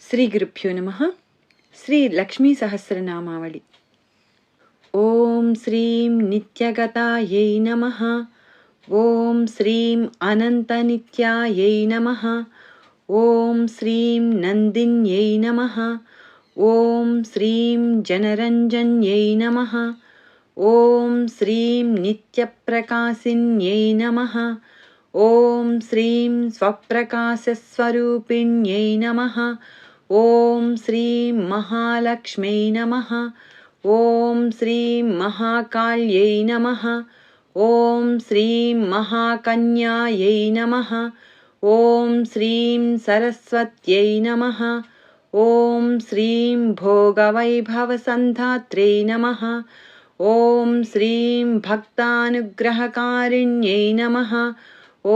శ్రీ గురుభ్యో నమః. శ్రీ లక్ష్మీ సహస్రనామావళి. ఓం శ్రీం నిత్యగతాయై నమః. ఓం శ్రీం అనంతనిత్యాయై నమః. ఓం శ్రీం నందిన్యై నమః. ఓం శ్రీం జనరంజన్యై నమః. ఓం శ్రీం నిత్యప్రకాశిన్యై నమః. ఓం శ్రీం స్వప్రకాశస్వరూపిణ్యై నమః. ఓం శ్రీం మహాలక్ష్మై నమః. ఓం శ్రీం మహాకాళ్యై నమః. ఓం శ్రీం మహాకన్యాయై నమః. ఓం శ్రీం సరస్వత్యై నమః. ఓం శ్రీం భోగవైభవసంధాత్ర్యై నమః. ఓం శ్రీం భక్తానుగ్రహకారిణ్యై నమః.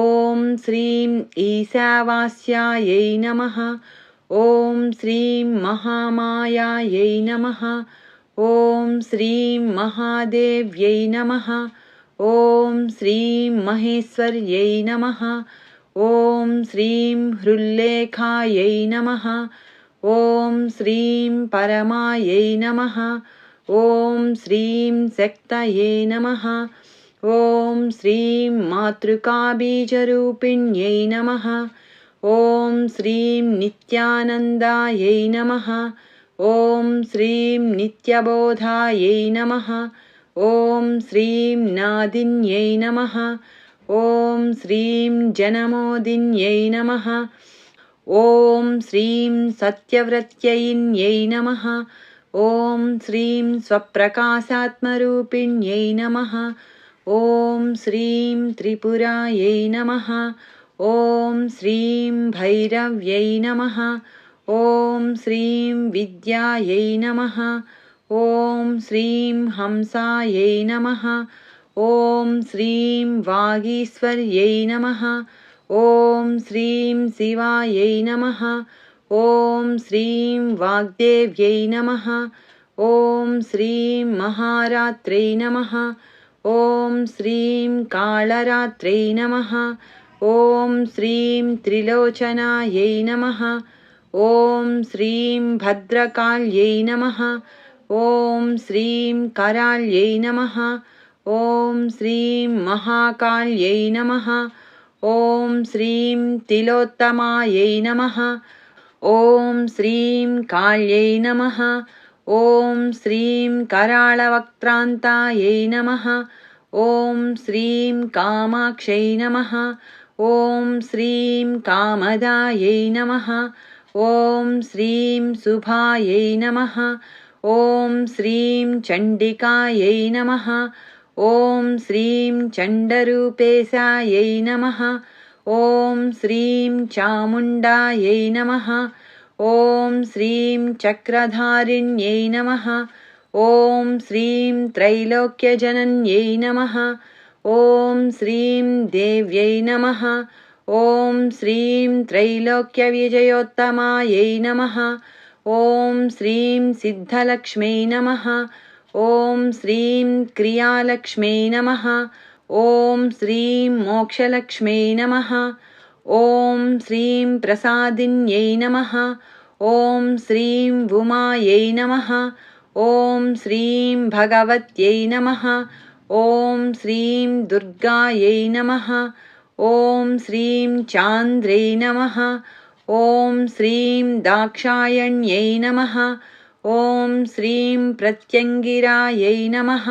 ఓం శ్రీం ఈశావాస్యాయై నమః. ఓం శ్రీం మహామాయాయై నమః. ఓం శ్రీం మహాదేవ్యై నమః. ఓం శ్రీం మహేశ్వర్యై నమః. ఓం శ్రీం హృల్లేఖాయై నమః. ఓం శ్రీం పరమాయై నమః. ఓం శ్రీం శక్తయే నమః. ఓం శ్రీం మాతృకాబీజరూపిణ్యై నమః. ఓం శ్రీం నిత్యానందాయై నమః. ఓం శ్రీం నిత్యబోధాయై నమః. ఓం శ్రీం నాదిన్యై నమః. ఓం శ్రీం జనమోదిన్యై నమః. ఓం శ్రీం సత్యవ్రత్యయిన్యై నమః. ఓం శ్రీం స్వప్రకాశాత్మరూపిణ్యై నమః. ఓం శ్రీం త్రిపురాయై నమః. ఓం శ్రీం భైరవ్యై నమః. ఓం శ్రీం విద్యాయై నమః. ఓం శ్రీం హంసాయై నమః. ఓం శ్రీం వాగీశ్వర్యై నమః. ఓం శ్రీం శివాయై నమః. ఓం శ్రీం వాగ్దేవ్యై నమః. ఓం శ్రీం మహారాత్రై నమః. ఓం శ్రీం కాళరాత్రై నమః. ఓం శ్రీం త్రిలోచనాయై నమః. ఓం శ్రీం భద్రకాళ్యై నమః. ఓం శ్రీం కరాళ్యై నమః. ఓం శ్రీం మహాకాళ్యై నమః. ఓం శ్రీం తిలోత్తమాయై నమః. ఓం శ్రీం కాళ్యై నమః. ఓం శ్రీం కరాళవక్త్రాంతాయై నమః. ఓం శ్రీం కామాక్షై నమః. ఓం శ్రీం కామదాయై నమః. ఓం శ్రీం శుభాయై నమః. ఓం శ్రీం చండికాయై నమః. ఓం శ్రీం చండరూపేశాయై నమః. ఓం శ్రీం చాముండాయై నమః. ఓం శ్రీం చక్రధారిణ్యై నమః. ఓం శ్రీం త్రైలోక్యజనన్యై నమః. ఓం శ్రీం దేవ్యై నమః. ఓం శ్రీం త్రైలోక్యవిజయోత్తమాయై నమః. ఓం శ్రీం సిద్ధలక్ష్మై నమః. ఓం శ్రీం క్రియాలక్ష్మై నమః. ఓం శ్రీం మోక్షలక్ష్మై నమః. ఓం శ్రీం ప్రసాదిన్యై నమః. ఓం శ్రీం ఉమాయై నమః. ఓం శ్రీం భగవత్యై నమః. ఓం శ్రీం దుర్గాయై నమః. ఓం శ్రీం చాంద్రై నమః. ఓం శ్రీం దాక్షాయణ్యై నమః. ఓం శ్రీం ప్రత్యంగిరాయై నమః.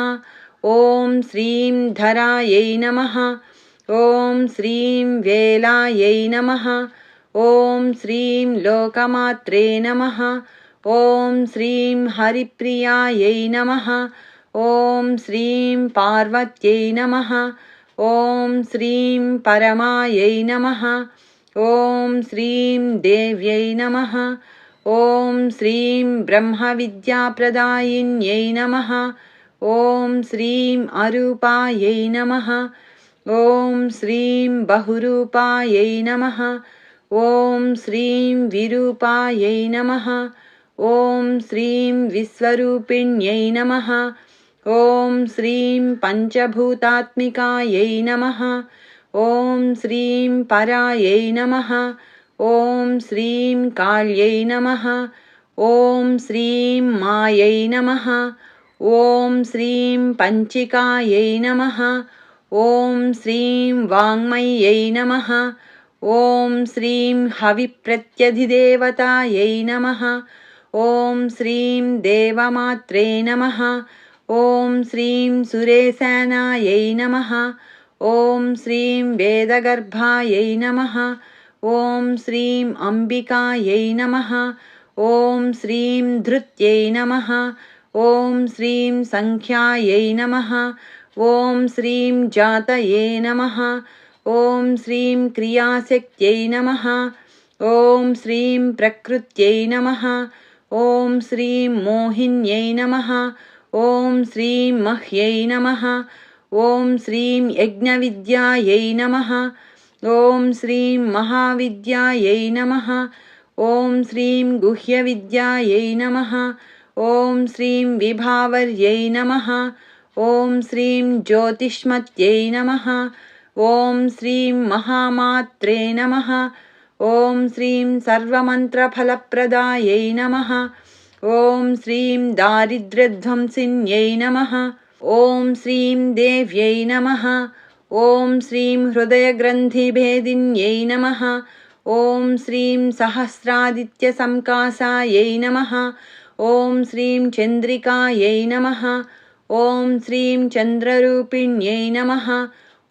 ఓం శ్రీం ధరాయై నమః. ఓం శ్రీం వేలాయై నమః. ఓం శ్రీం లోకమాత్రే నమః. ఓం శ్రీం హరిప్రియాయై నమః. ఓం శ్రీం పార్వత్యై నమః. ఓం శ్రీం పరమాయై నమః. ఓం శ్రీం దేవ్యై నమః. ఓం శ్రీం బ్రహ్మవిద్యాప్రదాయిన్యై నమః. ఓం శ్రీం అరూపాయై నమః. ఓం శ్రీం బహురూపాయై నమః. ఓం శ్రీం విరూపాయై నమః. ఓం శ్రీం విశ్వరూపిణ్యై నమః. ఓం శ్రీం పంచభూతాత్మికాయై నమః. ఓం శ్రీం పరాయై నమః. ॐ श्रीं काल्यै नमः। ॐ श्रीं मायै नमः। ॐ श्रीं पञ्चिकायै नमः। ॐ श्रीं वाङ्मय्यै नमः। ॐ श्रीं हविप्रत्यधिदेवतायै नमः। ॐ श्रीं देवमात्रे नमः। ॐ श्रीं सुरेशानायै नमः। ॐ श्रीं वेदगर्भायै नमः। ॐ श्रीं अम्बिकायै नमः। ॐ श्रीं धृत्यै नमः। ॐ श्रीं सङ्ख्यायै नमः। ॐ श्रीं जातये नमः। ॐ श्रीं क्रियाशक्त्यै नमः। ॐ श्रीं प्रकृत्यै नमः। ॐ श्रीं मोहिन्यै नमः। ॐ श्रीं मह्यै नमः। ॐ श्रीं यज्ञविद्यायै नमः। ॐ श्रीं महाविद्यायै नमः। ॐ श्रीं गुह्यविद्यायै नमः। ॐ श्रीं विभावर्यै नमः। ॐ श्रीं ज्योतिष्मत्यै नमः। ॐ श्रीं महामात्रे नमः। ॐ श्रीं सर्वमन्त्रफलप्रदायै नमः। ॐ श्रीं दारिद्र्यध्वंसिन्यै नमः। ॐ श्रीं देव्यै नमः। ॐ श्रीं हृदयग्रन्थिभेदिन्यै नमः। ॐ श्रीं सहस्रादित्यसंकासायै नमः। ॐ श्रीं चन्द्रिकायै नमः। ॐ श्रीं चन्द्ररूपिण्यै नमः।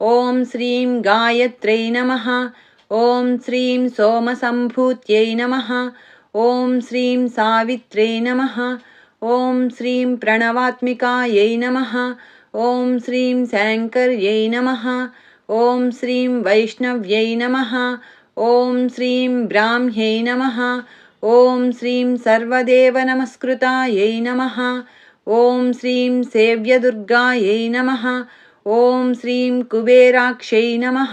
ॐ श्रीं गायत्र्यै नमः। ॐ श्रीं सोमसम्भूत्यै नमः। ॐ श्रीं सावित्र्यै नमः। ॐ श्रीं प्रणवात्मिकायै नमः। ॐ श्रीं शङ्कर्यै नमः। ॐ श्रीं वैष्णव्यै नमः। ॐ श्रीं ब्राह्म्यै नमः। ॐ श्रीं सर्वदेवनमस्कृतायै नमः। ॐ श्रीं सेव्यदुर्गायै नमः। ॐ श्रीं कुबेराक्ष्यै नमः।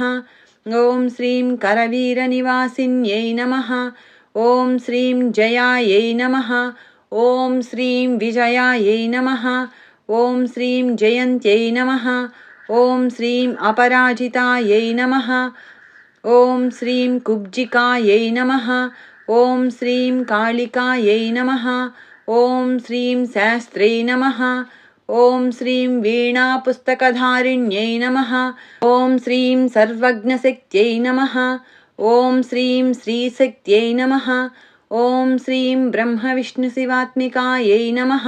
ॐ श्रीं करवीरनिवासिन्यै नमः। ॐ श्रीं जयायै नमः। ॐ श्रीं विजयायै नमः। ॐ श्रीं जयन्त्यै नमः। ॐ श्रीं अपराजितायै नमः। ॐ श्रीं कुब्जिकायै नमः। ॐ श्रीं कालिकायै नमः। ॐ श्रीं शास्त्रै नमः। ॐ श्रीं वीणापुस्तकधारिण्यै नमः। ॐ श्रीं सर्वज्ञशक्त्यै नमः। ॐ श्रीं श्रीशक्त्यै नमः। ॐ श्रीं ब्रह्मविष्णुशिवात्मिकायै नमः।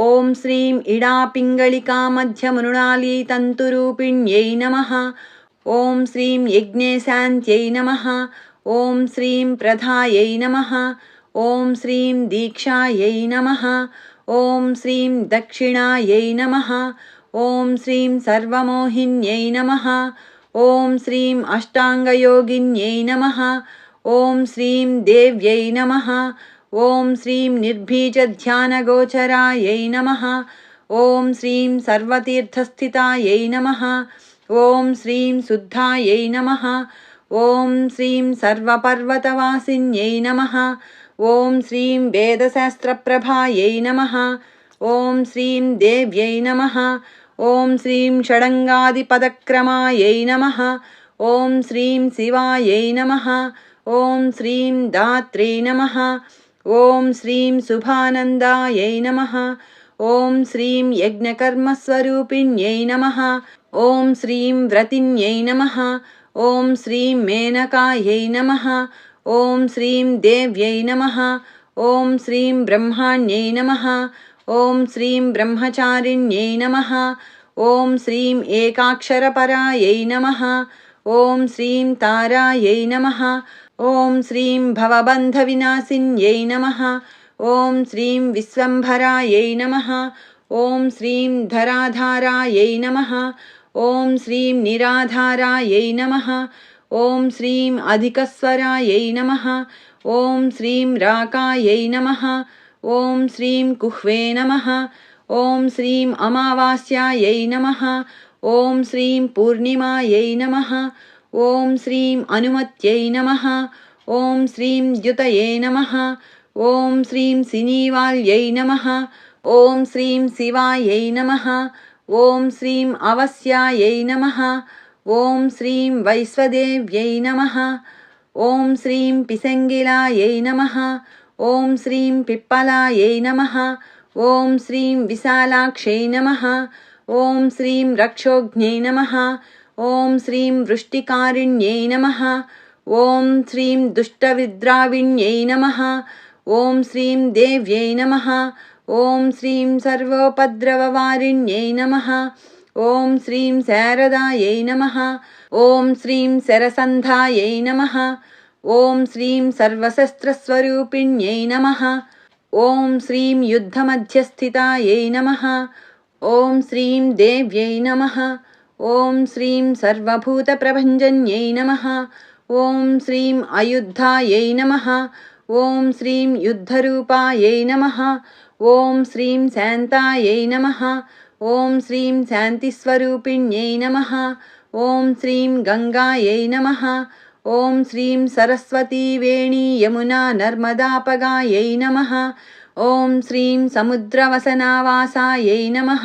ॐ श्रीं इडापिङ्गलिकामध्यमृणालीतन्तुरूपिण्यै नमः। ॐ श्रीं यज्ञेशान्त्यै नमः। ॐ श्रीं प्रधायै नमः। ॐ श्रीं दीक्षायै नमः। ॐ श्रीं दक्षिणायै नमः। ॐ श्रीं सर्वमोहिन्यै नमः। ॐ श्रीं अष्टाङ्गयोगिन्यै नमः। ॐ श्रीं देव्यै नमः। ॐ श्रीं निर्बीजध्यानगोचरायै नमः। ॐ श्रीं सर्वतीर्थस्थितायै नमः। ॐ श्रीं शुद्धायै नमः। ॐ श्रीं सर्वपर्वतवासिन्यै नमः। ॐ श्रीं वेदशास्त्रप्रभायै नमः। ॐ श्रीं देव्यै नमः। ॐ श्रीं षडङ्गादिपदक्रमायै नमः। ॐ श्रीं शिवायै नमः। ॐ श्रीं दात्रे नमः। ॐ श्रीं शुभानन्दायै नमः। ॐ श्रीं यज्ञकर्मस्वरूपिण्यै नमः। ॐ श्रीं व्रतिन्यै नमः। ॐ श्रीं मेनकायै नमः। ॐ श्रीं देव्यै नमः। ॐ श्रीं ब्रह्माण्यै नमः। ॐ श्रीं ब्रह्मचारिण्यै नमः। ॐ श्रीं एकाक्षरपरायै नमः। ॐ श्रीं तारायै नमः। ॐ श्रीं भवबन्धविनाशिन्यै नमः। ॐ श्रीं विश्वम्भरायै नमः। ॐ श्रीं धराधारायै नमः। ॐ श्रीं निराधारायै नमः। ॐ श्रीं अधिकस्वरायै नमः। ॐ श्रीं राकायै नमः। ॐ श्रीं कुह्वे नमः। ॐ श्रीं अमावास्यायै नमः। ॐ श्रीं पूर्णिमायै नमः। ॐ श्रीं अनुमत्यै नमः। ॐ श्रीं द्युतये नमः। ॐ श्रीं सिनीवाल्यै नमः। ॐ श्रीं शिवायै नमः। ॐ श्रीं अवस्यायै नमः। ॐ श्रीं वैश्वदेव्यै नमः। ॐ श्रीं पिसङ्गिलायै नमः। ॐ श्रीं पिप्पलायै नमः। ॐ श्रीं विशालाक्षै नमः। ॐ श्रीं रक्षोघ्न्यै नमः। ॐ श्रीं वृष्टिकारिण्यै नमः। ॐ श्रीं दुष्टविद्राविण्यै नमः। ॐ श्रीं देव्यै नमः। ॐ श्रीं सर्वोपद्रववारिण्यै नमः। ॐ श्रीं शारदायै नमः। ॐ श्रीं शरसन्धायै नमः। ॐ श्रीं सर्वशस्त्रस्वरूपिण्यै नमः। ॐ श्रीं युद्धमध्यस्थितायै नमः। ॐ श्रीं देव्यै नमः। ॐ श्रीं सर्वभूतप्रभञ्जन्यै नमः। ॐ श्रीं अयुद्धायै नमः। ॐ श्रीं युद्धरूपायै नमः। ॐ श्रीं शान्तायै नमः। ॐ श्रीं शान्तिस्वरूपिण्यै नमः। ॐ श्रीं गङ्गायै नमः। ॐ श्रीं सरस्वती वेणी यमुना नर्मदापगायै नमः। ॐ श्रीं समुद्रवसनावासायै नमः।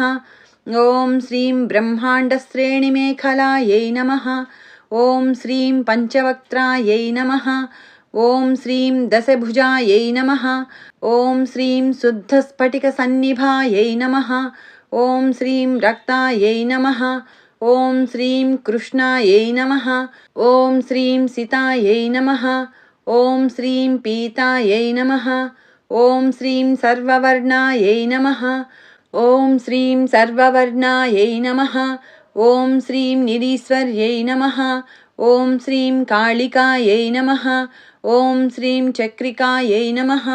ॐ श्रीं ब्रह्माण्डश्रेणिमेखलायै नमः। ॐ श्रीं पञ्चवक्त्रायै नमः। ॐ श्रीं दशभुजायै नमः। ॐ श्रीं शुद्धस्फटिकसन्निभायै नमः। ॐ श्रीं रक्तायै नमः। ॐ श्रीं कृष्णायै नमः। ॐ श्रीं सितायै नमः। ॐ श्रीं पीतायै नमः। ॐ श्रीं सर्ववर्णायै नमः। ॐ श्रीं सर्ववर्णायै नमः। ॐ श्रीं निरीश्वर्यै नमः। ॐ श्रीं कालिकायै नमः। ॐ श्रीं चक्रिकायै नमः।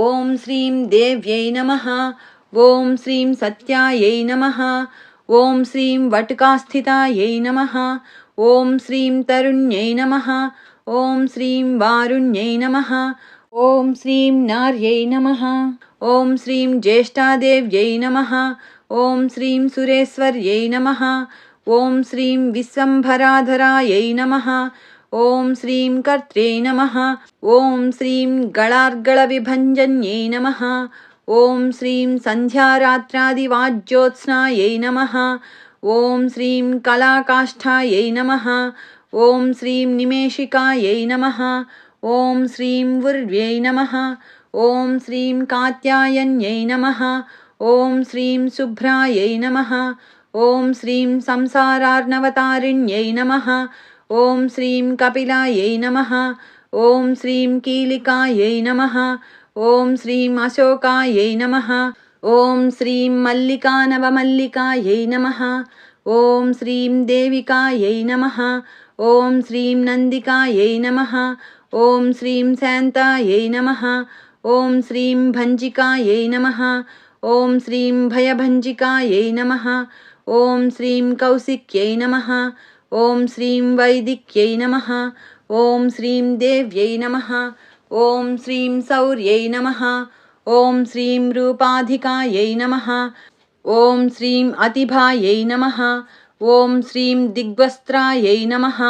ॐ श्रीं देव्यै नमः। ॐ श्रीं सत्यायै नमः। ॐ श्रीं वटुकास्थितायै नमः। ॐ श्रीं तरुण्यै नमः। ॐ श्रीं वारुण्यै नमः। ॐ श्रीं नार्यै नमः। ॐ श्रीं ज्येष्ठादेव्यै नमः। ॐ श्रीं सुरेश्वर्यै नमः। ॐ श्रीं विश्वम्भराधरायै नमः। ॐ श्रीं कर्त्र्यै नमः। ॐ श्रीं गणार्गलविभञ्जन्यै नमः। ॐ श्रीं सन्ध्यारात्रादिवाज्योत्स्नायै नमः। ॐ श्रीं कलाकाष्ठायै नमः। ॐ श्रीं निमेषिकायै नमः। ॐ श्रीं उर्व्यै नमः। ॐ श्रीं कात्यायन्यै नमः। ॐ श्रीं शुभ्रायै नमः। ॐ श्रीं संसारार्णवतारिण्यै नमः। ॐ श्रीं कपिलायै नमः। ॐ श्रीं कीलिकायै नमः। ॐ श्रीं अशोकायै नमः। ॐ श्रीं मल्लिकानवमल्लिकायै नमः। ॐ श्रीं देविकायै नमः। ॐ श्रीं नन्दिकायै नमः। ॐ श्रीं शान्तायै नमः। ॐ श्रीं भञ्जिकायै नमः। ॐ श्रीं भयभञ्जिकायै नमः। ॐ श्रीं कौशिक्यै नमः। ॐ श्रीं वैदिक्यै नमः। ॐ श्रीं देव्यै नमः। ॐ श्रीं शौर्यै नमः। ॐ श्रीं रूपाधिकायै नमः। ॐ श्रीं अतिभायै नमः। ॐ श्रीं दिग्वस्त्रायै नमः।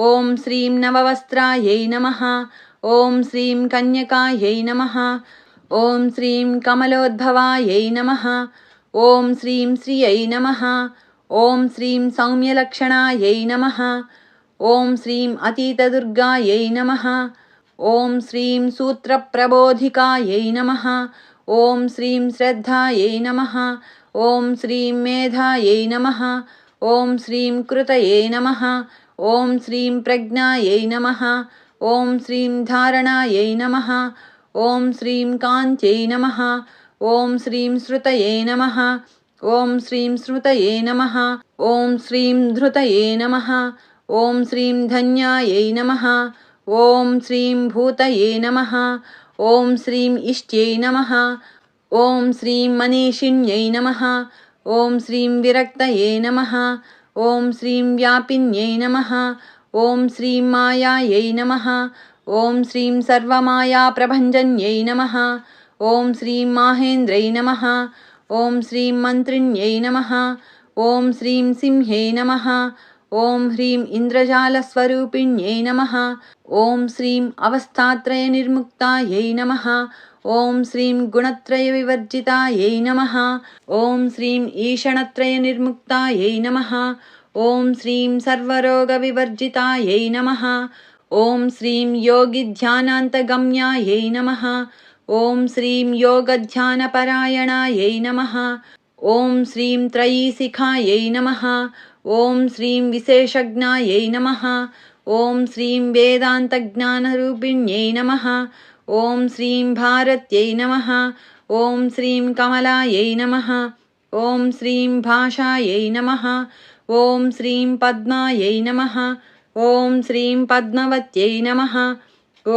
ॐ श्रीं नववस्त्रायै नमः। ॐ श्रीं कन्यकायै नमः। ॐ श्रीं कमलोद्भवायै नमः। ॐ श्रीं श्रियै नमः। ॐ श्रीं सौम्यलक्षणायै नमः। ॐ श्रीं अतीतदुर्गायै नमः। ॐ श्रीं सूत्रप्रबोधिकायै नमः। ॐ श्रीं श्रद्धायै नमः। ॐ श्रीं मेधायै नमः। ॐ श्रीं कृतये नमः। ॐ श्रीं प्रज्ञायै नमः। ॐ श्रीं धारणायै नमः। ॐ श्रीं कान्त्यै नमः। ॐ श्रीं श्रुतये नमः। ॐ श्रीं स्मृतये नमः। ॐ श्रीं धृतये नमः। ॐ श्रीं धन्यायै नमः। ॐ श्रीं भूतये नमः। ॐ श्रीं इष्ट्यै नमः। ॐ श्रीं मनीषिण्यै नमः। ॐ श्रीं विरक्तये नमः। ॐ श्रीं व्यापिन्यै नमः। ॐ श्रीं मायायै नमः। ॐ श्रीं सर्वमायाप्रभञ्जन्यै नमः। ॐ श्रीं माहेन्द्रै नमः। ॐ श्रीं मन्त्रिण्यै नमः। ॐ श्रीं सिंह्यै नमः। ॐ ह्रीं इन्द्रजालस्वरूपिण्यै नमः। ॐ श्रीं अवस्थात्रयनिर्मुक्तायै नमः। ॐ श्रीं गुणत्रयविवर्जितायै नमः। ॐ श्रीं ईषणत्रयनिर्मुक्तायै नमः। ॐ श्रीं सर्वरोगविवर्जितायै नमः। ॐ श्रीं योगिध्यानान्तगम्यायै नमः। ॐ श्रीं योगध्यानपरायणायै नमः। ॐ श्रीं त्रयीशिखायै नमः। ॐ श्रीं विशेषज्ञायै नमः। ॐ श्रीं वेदान्तज्ञानरूपिण्यै नमः। ॐ श्रीं भारत्यै नमः। ॐ श्रीं कमलायै नमः। ॐ श्रीं भाषायै नमः। ॐ श्रीं पद्मायै नमः। ॐ श्रीं पद्मवत्यै नमः।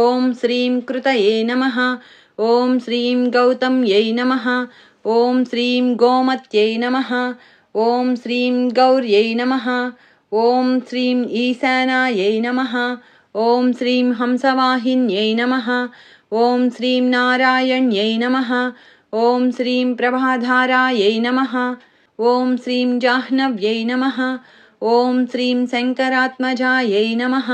ॐ श्रीं कृतये नमः। ॐ श्रीं गौतम्यै नमः। ॐ श्रीं गोमत्यै नमः। ॐ श्रीं गौर्यै नमः। ॐ श्रीं ईशानायै नमः। ॐ श्रीं हंसवाहिन्यै नमः। ॐ श्रीं नारायण्यै नमः। ॐ श्रीं प्रभाधारायै नमः। ॐ श्रीं जाह्नव्यै नमः। ॐ श्रीं शङ्करात्मजायै नमः।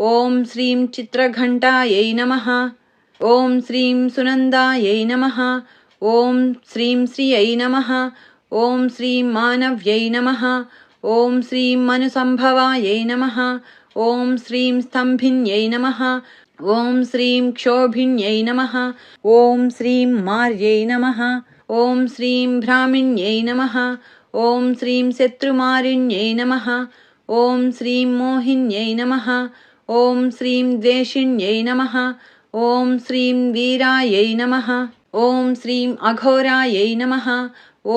ॐ श्रीं चित्रघण्टायै नमः। ॐ श्रीं सुनन्दायै नमः। ॐ श्रीं श्रियै नमः। ॐ श्रीं मानव्यै नमः। ॐ श्रीं मनुसम्भवायै नमः। ॐ श्रीं स्तम्भिन्यै नमः। ॐ श्रीं क्षोभिन्यै नमः। ॐ श्रीं मार्यै नमः। ॐ श्रीं भ्रामिण्यै नमः। ॐ श्रीं शत्रुमारिण्यै नमः। ॐ श्रीं मोहिन्यै नमः। ॐ श्रीं द्वेषिण्यै नमः। ॐ श्रीं वीरायै नमः। ॐ श्रीं अघोरायै नमः।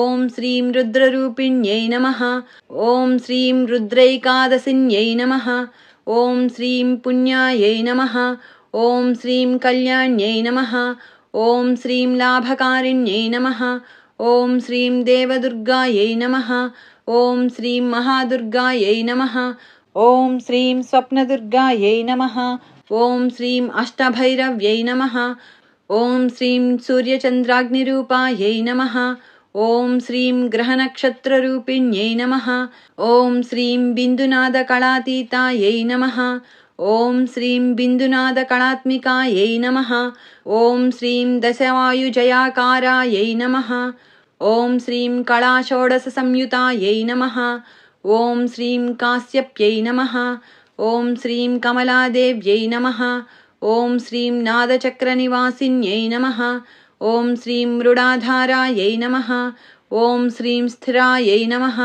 ॐ श्रीं रुद्ररूपिण्यै नमः। ॐ श्रीं रुद्रैकादशिन्यै नमः। ॐ श्रीं पुण्यायै नमः। ॐ श्रीं कल्याण्यै नमः। ॐ श्रीं लाभकारिण्यै नमः। ॐ श्रीं देवदुर्गायै नमः। ॐ श्रीं महादुर्गायै नमः। ॐ श्रीं स्वप्नदुर्गायै नमः। ॐ श्रीं अष्टभैरव्यै नमः। ॐ श्रीं सूर्यचन्द्राग्निरूपायै नमः। ॐ श्रीं ग्रहनक्षत्ररूपिण्यै नमः। ॐ श्रीं बिन्दुनादकलातीतायै नमः। ॐ श्रीं बिन्दुनादकलात्मिकायै नमः। ॐ श्रीं दशवायुजयाकारायै नमः। ॐ श्रीं कलाषोडशसंयुतायै नमः। ॐ श्रीं कास्यप्यै नमः। ॐ श्रीं कमलादेव्यै नमः। ॐ श्रीं नादचक्रनिवासिन्यै नमः। ॐ श्रीं मृडाधारायै नमः। ॐ श्रीं स्थिरायै नमः।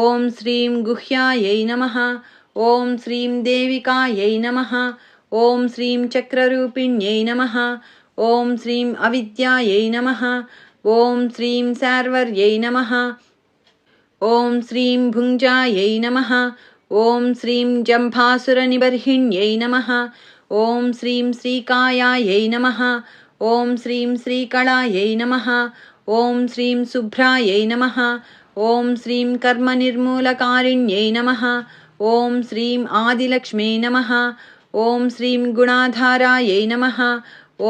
ॐ श्रीं गुह्यायै नमः। ॐ श्रीं देविकायै नमः। ॐ श्रीं चक्ररूपिण्यै नमः। ॐ श्रीं अविद्यायै नमः। ॐ श्रीं शार्वर्यै नमः। ॐ श्रीं भुञ्जायै नमः। ॐ श्रीं जम्भासुरनिबर्हिण्यै नमः। ॐ श्रीं श्रीकायायै नमः। ॐ श्रीं श्रीकलायै नमः। ॐ श्रीं शुभ्रायै नमः। ॐ श्रीं कर्मनिर्मूलकारिण्यै नमः। ॐ श्रीं आदिलक्ष्म्यै नमः। ॐ श्रीं गुणाधारायै नमः।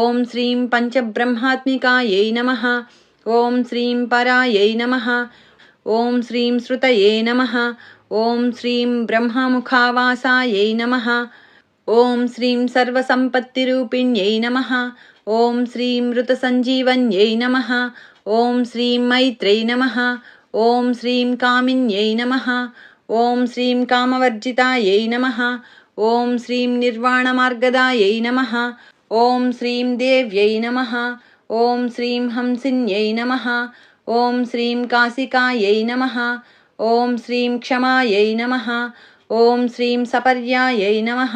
ॐ श्रीं पञ्चब्रह्मात्मिकायै नमः। ॐ श्रीं परायै नमः। ॐ श्रीं श्रुतये नमः। ॐ श्रीं ब्रह्ममुखावासायै नमः। ॐ श्रीं सर्वसम्पत्तिरूपिण्यै नमः। ॐ श्रीं मृतसञ्जीवन्यै नमः। ॐ श्रीं मैत्र्यै नमः। ॐ श्रीं कामिन्यै नमः। ॐ श्रीं कामवर्जितायै नमः। ॐ श्रीं निर्वाणमार्गदायै नमः। ॐ श्रीं देव्यै नमः। ॐ श्रीं हंसिन्यै नमः। ॐ श्रीं काशिकायै नमः। ॐ श्रीं क्षमायै नमः। ॐ श्रीं सपर्यायै नमः।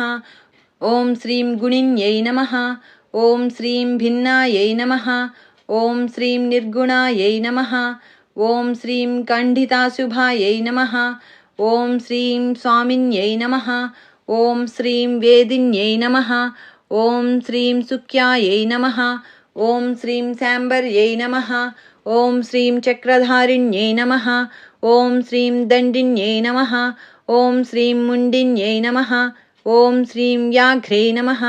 ॐ श्रीं गुणिन्यै नमः। ॐ श्रीं भिन्नायै नमः। ॐ श्रीं निर्गुणायै नमः। ॐ श्रीं कण्डिताशुभायै नमः। ॐ श्रीं स्वामिन्यै नमः। ॐ श्रीं वेदिन्यै नमः। ॐ श्रीं सुख्यायै नमः। ॐ श्रीं शाम्बर्यै नमः। ॐ श्रीं चक्रधारिण्यै नमः। ॐ श्रीं दण्डिन्यै नमः। ॐ श्रीं मुण्डिन्यै नमः। ॐ श्रीं व्याघ्रे नमः।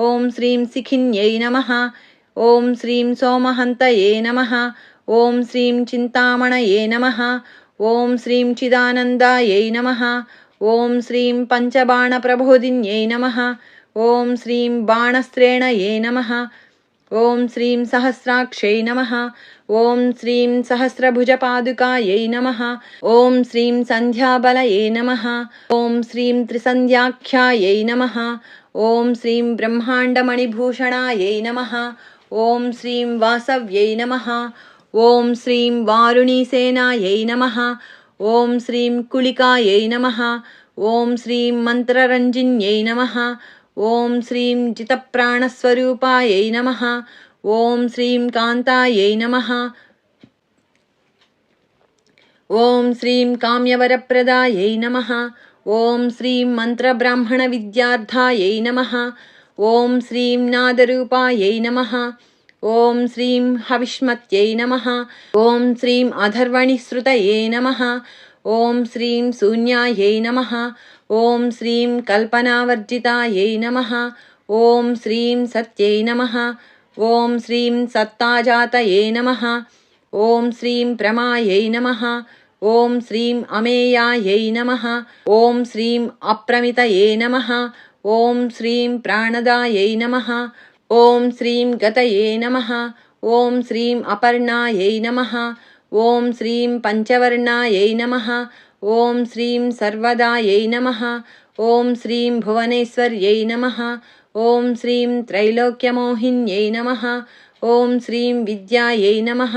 ॐ श्रीं शिखिन्यै नमः। ॐ श्रीं सोमहन्तये नमः। ॐ श्रीं चिन्तामणये नमः। ॐ श्रीं चिदानन्दायै नमः। ॐ श्रीं पञ्चबाणप्रबोधिन्यै नमः। ॐ श्रीं बाणस्त्रेणये नमः। ॐ श्रीं सहस्राक्षै नमः। ॐ श्रीं सहस्रभुजपादुकायै नमः। ॐ श्रीं सन्ध्याबलये नमः। ॐ श्रीं त्रिसन्ध्याख्यायै नमः। ॐ श्रीं ब्रह्माण्डमणिभूषणायै नमः। ॐ श्रीं वासव्यै नमः। ॐ श्रीं वारुणीसेनायै नमः। ॐ श्रीं कुलिकायै नमः। ॐ श्रीं मन्त्ररञ्जिन्यै नमः। ॐ श्रीं जितप्राणस्वरूपायै नमः। ॐ श्रीं कान्तायै नमः। ॐ श्रीं काम्यवरप्रदायै नमः। ॐ श्रीं मन्त्रब्राह्मणविद्यार्थायै नमः। ॐ श्रीं नादरूपायै नमः। ॐ श्रीं हविष्मत्यै नमः। ॐ श्रीं अधर्वणिश्रुतये नमः। ॐ श्रीं शून्यायै नमः। ॐ श्रीं कल्पनावर्जितायै नमः। ॐ श्रीं सत्यै नमः। ॐ श्रीं सत्ताजातये नमः। ॐ श्रीं प्रमायै नमः। ॐ श्रीं अमेयायै नमः। ॐ श्रीं अप्रमितये नमः। ॐ श्रीं प्राणदायै नमः। ॐ श्रीं गतये नमः। ॐ श्रीं अपर्णायै नमः। ॐ श्रीं पञ्चवर्णायै नमः। ॐ श्रीं सर्वदायै नमः। ॐ श्रीं भुवनेश्वर्यै नमः। ॐ श्रीं त्रैलोक्यमोहिन्यै नमः। ॐ श्रीं विद्यायै नमः।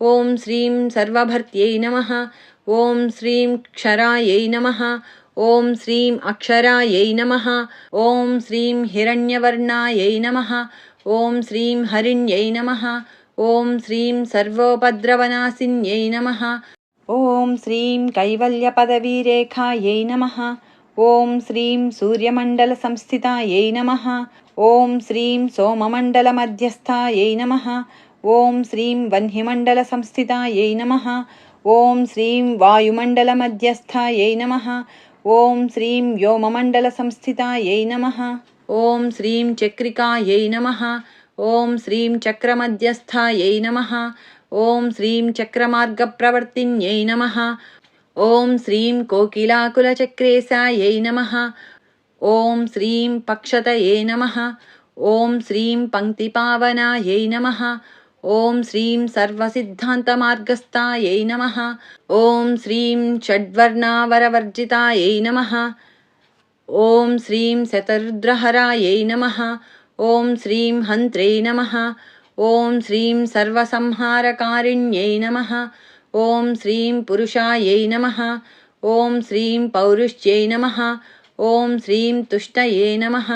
ॐ श्रीं सर्वभर्त्यै नमः। ॐ श्रीं क्षरायै नमः। ॐ श्रीं अक्षरायै नमः। ॐ श्रीं हिरण्यवर्णायै नमः। ॐ श्रीं हरिण्यै नमः। ॐ श्रीं सर्वोपद्रवनाशिन्यै नमः। ॐ श्रीं कैवल्यपदवीरेखायै नमः। ॐ श्रीं सूर्यमण्डलसंस्थितायै नमः। ॐ श्रीं सोममण्डलमध्यस्थायै नमः। ॐ श्रीं वह्निमण्डलसंस्थितायै नमः। ॐ श्रीं वायुमण्डलमध्यस्थायै नमः। ॐ श्रीं व्योममण्डलसंस्थितायै नमः। ॐ श्रीं चक्रिकायै नमः। ॐ श्रीं चक्रमध्यस्थायै नमः। ॐ श्रीं चक्रमार्गप्रवर्तिन्यै नमः। ॐ श्रीं कोकिलाकुलचक्रेशायै नमः। ॐ श्रीं पक्षतये नमः। ॐ श्रीं पङ्क्तिपावनायै नमः। ॐ श्रीं सर्वसिद्धान्तमार्गस्थायै नमः। ॐ श्रीं षड्वर्णावरवर्जितायै नमः। ॐ श्रीं शतरुद्रहरायै नमः। ॐ श्रीं हन्त्रे नमः। ॐ श्रीं सर्वसंहारकारिण्यै नमः। ॐ श्रीं पुरुषायै नमः। ॐ श्रीं पौरुष्यै नमः। ॐ श्रीं तुष्टये नमः।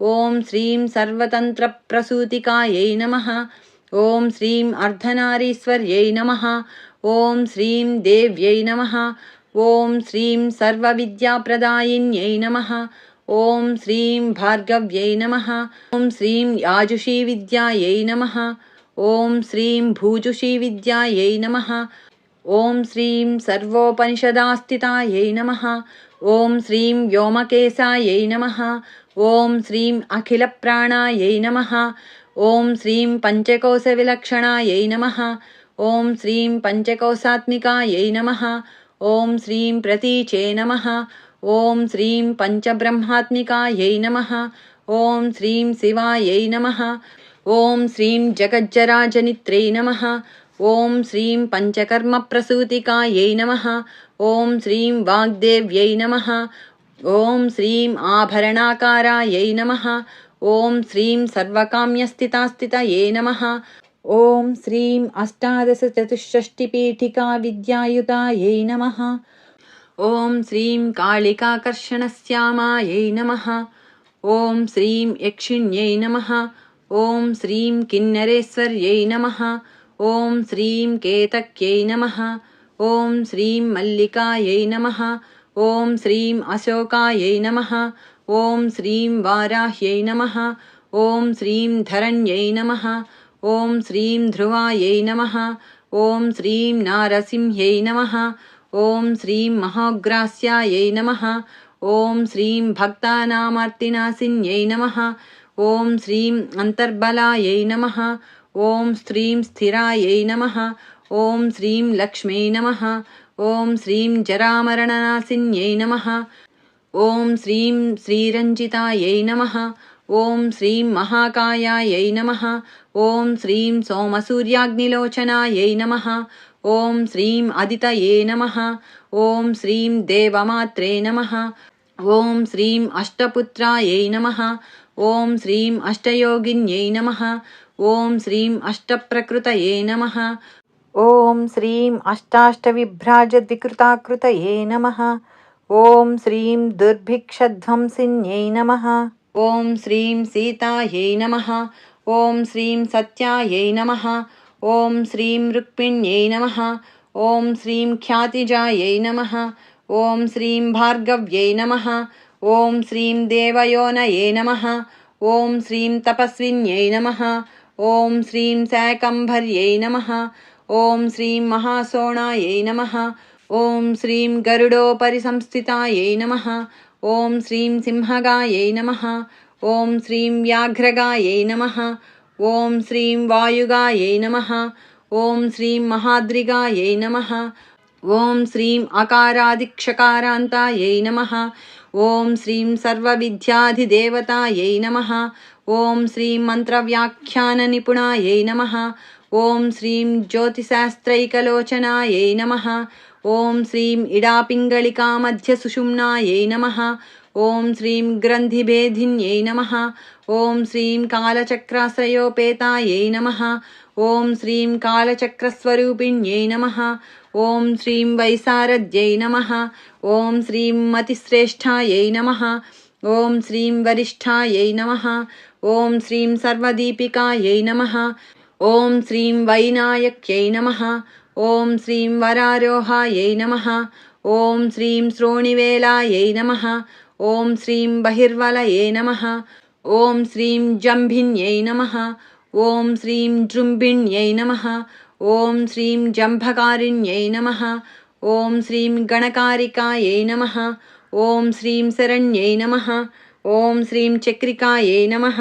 ॐ श्रीं सर्वतन्त्रप्रसूतिकायै नमः। ॐ श्रीं अर्धनारीश्वर्यै नमः। ॐ श्रीं देव्यै नमः। ॐ श्रीं सर्वविद्याप्रदायिन्यै नमः। ॐ श्रीं भार्गव्यै नमः। ॐ श्रीं याजुषीविद्यायै नमः। ॐ श्रीं भूजुषीविद्यायै नमः। ॐ श्रीं सर्वोपनिषदास्थितायै नमः। ॐ श्रीं व्योमकेशायै नमः। ॐ श्रीं अखिलप्राणायै नमः। ॐ श्रीं पञ्चकोशविलक्षणायै नमः। ॐ श्रीं पञ्चकोशात्मिकायै नमः। ॐ श्रीं प्रतीचे नमः। ॐ श्रीं पञ्चब्रह्मात्मिकायै नमः। ॐ श्रीं शिवायै नमः। ॐ श्रीं जगज्जराजनित्रे नमः। ॐ श्रीं पञ्चकर्मप्रसूतिकायै नमः। ॐ श्रीं वाग्देव्यै नमः। ॐ श्रीं आभरणाकारायै नमः। ॐ श्रीं सर्वकाम्यस्थितास्थितये नमः। ॐ श्रीं अष्टादशचतुष्षष्टिपीठिकाविद्यायुतायै नमः। ॐ श्रीं कालिकाकर्षणश्यामायै नमः। ॐ श्रीं यक्षिण्यै नमः। ॐ श्रीं किन्नरेश्वर्यै नमः। ॐ श्रीं केतक्यै नमः। ॐ श्रीं मल्लिकायै नमः। ॐ श्रीं अशोकायै नमः। ॐ श्रीं वाराह्यै नमः। ॐ श्रीं धरण्यै नमः। ॐ श्रीं ध्रुवायै नमः। ॐ श्रीं नारसिंह्यै नमः। ॐ श्रीं महोग्रास्यायै नमः। ॐ श्रीं भक्तानामार्तिनाशिन्यै नमः। ॐ श्रीं अन्तर्बलायै नमः। ॐ श्रीं स्थिरायै नमः। ॐ श्रीं लक्ष्म्यै नमः। ॐ श्रीं जरामरणनाशिन्यै नमः। ॐ श्रीं श्रीरञ्जितायै नमः। ॐ श्रीं महाकायायै नमः। ॐ श्रीं सोमसूर्याग्निलोचनायै नमः। ॐ श्रीं अदितये नमः। ॐ श्रीं देवमात्रे नमः। ఓం శ్రీం అష్టపుత్రాయై నమః. ఓం శ్రీం అష్టయోగిన్యై నమః. ఓం శ్రీం అష్టప్రకృతయే నమః. ఓం శ్రీం అష్టాష్టవిభ్రాజద్వికృతాకృతయే నమః. ఓం శ్రీం దుర్భిక్షధ్వంసిన్యై నమః. ఓం శ్రీం సీతాయై నమః. ఓం శ్రీం సత్యాయై నమః. ఓం శ్రీం రుక్మిణ్యై నమః. ఓం శ్రీం ఖ్యాతిజాయై నమః. ఓం శ్రీం భార్గవ్యై నమః. ఓం శ్రీం దేవయోనయే నమః. ఓం శ్రీం తపస్విన్యై నమః. ఓం శ్రీం శాకంభర్యై నమః. ఓం శ్రీం మహాసోణాయై నమః. ఓం శ్రీం గరుడోపరి సంస్థితాయై నమః. ఓం శ్రీం సింహగాయై నమః. ఓం శ్రీం వ్యాఘ్రగాయై నమః. ఓం శ్రీం వాయుగాయై నమః. ఓం శ్రీం మహాద్రిగాయై నమః. ఓం శ్రీం అకారాదిక్షకారాంతాయై నమః. ఓం శ్రీం సర్వవిద్యాధిదేవతాయై నమః. ఓం శ్రీం మంత్రవ్యాఖ్యాన నిపుణాయై నమః. ఓం శ్రీం జ్యోతిశాస్త్రైకలోచనాయై నమః. ఓం శ్రీం ఇడాపింగళికామధ్య సుషుమ్నాయై నమః. ఓం శ్రీం గ్రంథిభేదిన్యై నమః. ఓం శ్రీం కాలచక్రాశ్రయోపేతాయై నమః. ఓం శ్రీం కాలచక్రస్వరూపిణ్యై నమః. ఓం శ్రీం వైశారద్యై నమః. ఓం శ్రీం మతిశ్రేష్ఠాయై నమః. ఓం శ్రీం వరిష్ఠాయై నమః. ఓం శ్రీం సర్వదీపికాయై నమః. ఓం శ్రీం వైనాయక్యై నమః. ఓం శ్రీం వరారోహాయై నమః. ఓం శ్రీం శ్రోణివేలాయై నమః. ఓం శ్రీం బహిర్వలయే నమః. ఓం శ్రీం జంభిన్యై నమః. ఓం శ్రీం జృంభిణ్యై నమః. ఓం శ్రీం జంభకారిణ్యై నమః. ఓం శ్రీం గణకారికాయై నమః. ఓం శ్రీం శరణ్యై నమః. ఓం శ్రీం చక్రికాయై నమః.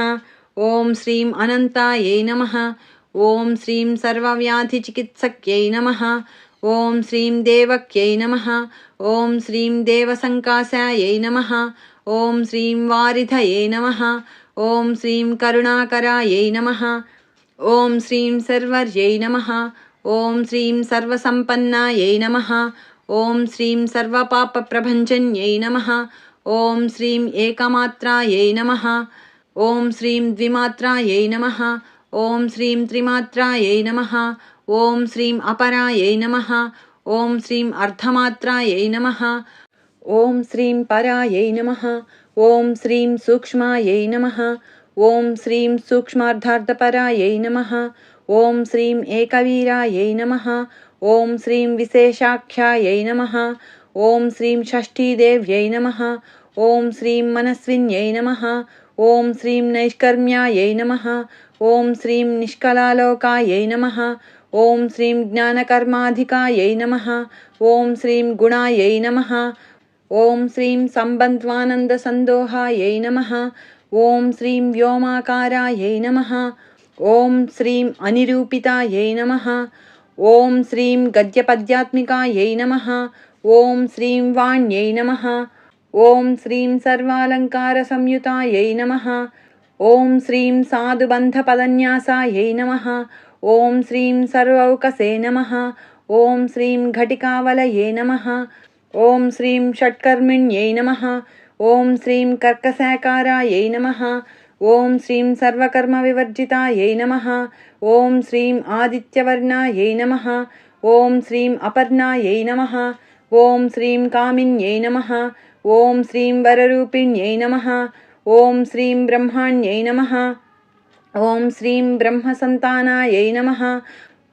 ఓం శ్రీం అనంతాయై నమః. ఓం శ్రీం సర్వవ్యాధిచికిత్సక్యై నమః. ఓం శ్రీం దేవక్యై నమః. ఓం శ్రీం దేవసంకాశాయై నమః. ఓం శ్రీం వారిధయే నమః. ఓం శ్రీం కరుణాకరాయై నమః. ఓం శ్రీం సర్వర్యై నమః. ఓం శ్రీం సర్వసంపన్నాయై నమః. ఓం శ్రీం సర్వపాపప్రభంజన్యై నమః. ఓం శ్రీం ఏకమాత్రాయై నమః. ఓం శ్రీం ద్విమాత్రాయై నమః. ఓం శ్రీం త్రిమాత్రాయై నమః. ఓం శ్రీం అపరాయై నమః. ఓం శ్రీం అర్ధమాత్రాయై నమః. ఓం శ్రీం పరాయై నమః. ఓం శ్రీం సూక్ష్మాయై నమః. ఓం శ్రీం సూక్ష్మార్థార్థపరాయై నమః. ఓం శ్రీం ఏకవీరాయై నమః. ఓం శ్రీం విశేషాఖ్యాయై నమః. ఓం శ్రీం షష్ఠీదేవ్యై నమః. ఓం శ్రీం మనస్విన్యై నమః. ఓం శ్రీం నైష్కర్మ్యాయై నమః. ఓం శ్రీం నిష్కలాలోకాయై నమః. ఓం శ్రీం జ్ఞానకర్మాధికాయై నమః. ఓం శ్రీం గుణాయై నమః. ఓం శ్రీం సంబంధ్వానందసందోహాయై నమః. ఓం శ్రీం వ్యోమాకారాయై నమః. ఓం శ్రీం అనిరూపితాయై నమః. ఓం శ్రీం గద్యపద్యాత్మికాయై నమః. ఓం శ్రీం వాణ్యై నమః. ఓం శ్రీం సర్వాలంకారసంయుతాయై నమః. ఓం శ్రీం సాధుబంధపదన్యాసాయై నమః. ఓం శ్రీం సర్వౌకసే నమః. ఓం శ్రీం ఘటికావలయే నమః. ఓం శ్రీం షట్కర్మిణ్యై నమః. ఓం శ్రీం కర్కశాకారాయై నమః. ఓం శ్రీం సర్వకర్మవివర్జితాయై నమః. ఓం శ్రీం ఆదిత్యవర్ణాయై నమః. ఓం శ్రీం అపర్ణాయై నమః. ఓం శ్రీం కామిన్యై నమః. ఓం శ్రీం వరరూపిణ్యై నమః. ఓం శ్రీం బ్రహ్మాణ్యై నమః. ఓం శ్రీం బ్రహ్మసంతానాయై నమః.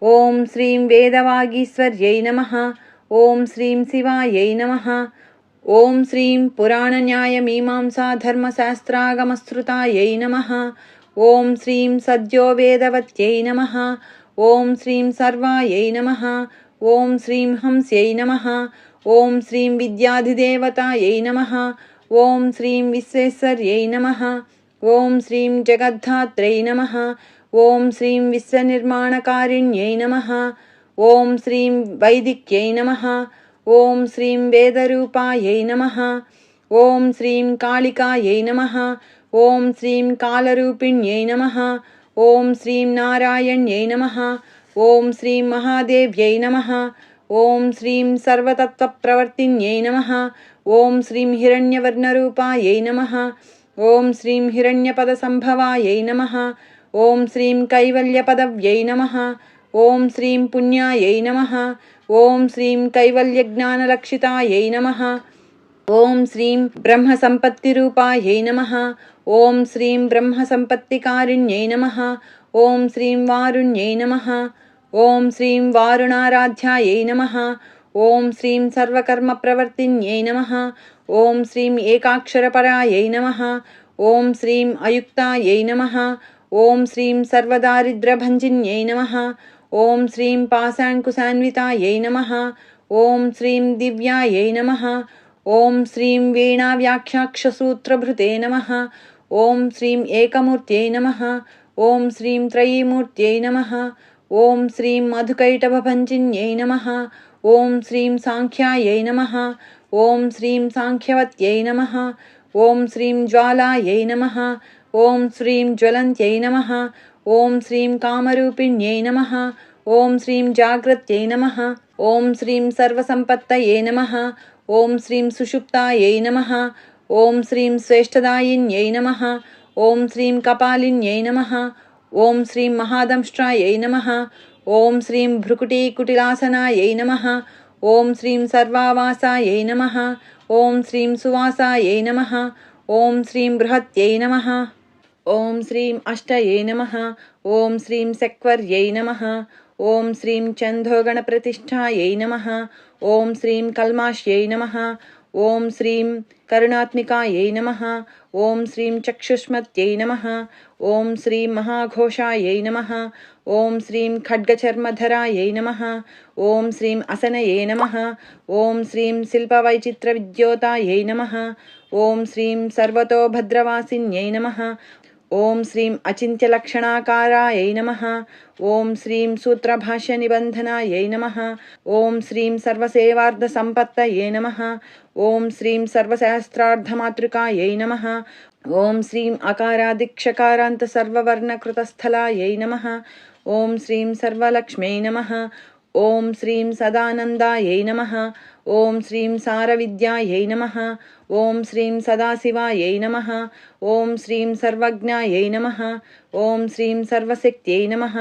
ఓం శ్రీం వేదవాగీశ్వర్యై నమః. ఓం శ్రీం శివాయై నమః. ఓం శ్రీం పురాణన్యాయమీమాంసాధర్మశాస్త్రాగమశ్రుతాయై నమః. ఓం శ్రీం సద్యో వేదవత్యై నమః. ఓం శ్రీం సర్వాయై నమః. ఓం శ్రీం హంస్యై నమః. ఓం శ్రీం విద్యాధిదేవతాయై నమః. ఓం శ్రీం విశ్వేశ్వర్యై నమః. ఓం శ్రీం జగద్ధాత్రై నమః. ఓం శ్రీం విశ్వనిర్మాణకారిణ్యై నమః. ఓం శ్రీం వైదిక్యై నమః. ఓం శ్రీం వేదరూపాయై నమః. ఓం శ్రీం కాళికాయై నమః. ఓం శ్రీం కాలరూపిణ్యై నమః. ఓం శ్రీం నారాయణ్యై నమః. ఓం శ్రీం మహాదేవ్యై నమః. ఓం శ్రీం సర్వతత్వప్రవర్తిన్యై నమః. ఓం శ్రీం హిరణ్యవర్ణరూపాయై నమః. ఓం శ్రీం హిరణ్యపదసంభవాయై నమః. ఓం శ్రీం కైవల్యపదవ్యై నమః. ఓం శ్రీం పుణ్యాయై నమః. ఓం శ్రీం కైవల్యజ్ఞానలక్షితాయై నమః. ఓం శ్రీం బ్రహ్మసంపత్తిరూపాయై నమః. ఓం శ్రీం బ్రహ్మసంపత్తికారిణ్యై నమః. ఓం శ్రీం వారుణ్యై నమః. ఓం శ్రీం వారుణారాధ్యాయై నమః. ఓం శ్రీం సర్వకర్మప్రవర్తిన్యై నమః. ఓం శ్రీం ఏకాక్షరపరాయై నమః. ఓం శ్రీం అయుక్తాయై నమః. ఓం శ్రీం సర్వదారిద్ర్యభంజిన్యై నమః. ఓం శ్రీం పాశాంకుశాన్వితాయై నమః. ఓం శ్రీం దివ్యాయై నమః. ఓం శ్రీం వీణావ్యాఖ్యాక్షసూత్రభృతే నమః. ఓం శ్రీం ఏకమూర్త్యై నమః. ఓం శ్రీం త్రయీమూర్త్యై నమః. ఓం శ్రీం మధుకైటభభంజిన్యై నమః. ఓం శ్రీం సాంఖ్యాయై నమః. ఓం శ్రీం సాంఖ్యవత్యై నమః. ఓం శ్రీం జ్వాలాయై నమః. ఓం శ్రీం జ్వలంత్యై నమః. ఓం శ్రీం కామరూపిణ్యై నమః. ఓం శ్రీం జాగ్రత్యై నమః. ఓం శ్రీం సర్వసంపత్తయే నమః. ఓం శ్రీం సుషుప్తాయై నమః. ఓం శ్రీం శ్రేష్టదాయిన్యై నమః. ఓం శ్రీం కపాలిన్యై నమః. ఓం శ్రీం మహాదంష్ట్రాయై నమః. ఓం శ్రీం భ్రుకుటీకుటిలాసనాయై నమః. ఓం శ్రీం సర్వావాసాయై నమః. ఓం శ్రీం సువాసాయై నమః. ఓం శ్రీం బృహత్యై నమః. ఓం శ్రీం అష్టయే నమః. ఓం శ్రీం శక్వర్యై నమః. ఓం శ్రీం చందోగణప్రతిష్ఠాయై నమః. ఓం శ్రీం కల్మాష్యై నమః. ఓం శ్రీం కరుణాత్మికాయై నమః. ఓం శ్రీం చక్షుష్మత్యై నమః. ఓం శ్రీం మహాఘోషాయై నమః. ఓం శ్రీం ఖడ్గచర్మధరాయై నమః. ఓం శ్రీం అసనయే నమః. ఓం శ్రీం శిల్పవైచిత్రవిద్యోతాయై నమః. ఓం శ్రీం సర్వతోభద్రవాసిన్యై నమః. ఓం శ్రీం అచింత్యలక్షణాకారాయై నమః. ఓం శ్రీం సూత్రభాష్యనిబంధనాయై నమః. ఓం శ్రీం సర్వసేవార్ధసంపత్తయే నమః. ఓం శ్రీం సర్వసహస్రార్ధమాతృకాయై నమః. ఓం శ్రీం అకారాదిక్షకారాంతసర్వవర్ణకృతస్థలాయై నమః. ఓం శ్రీం సర్వలక్ష్మ్యై నమః. ఓం శ్రీం సదానందాయై నమః. ఓం శ్రీం సారవిద్యాయై నమః. ఓం శ్రీం సదాశివాయై నమః. ఓం శ్రీం సర్వజ్ఞాయై నమః. ఓం శ్రీం సర్వశక్త్యై నమః.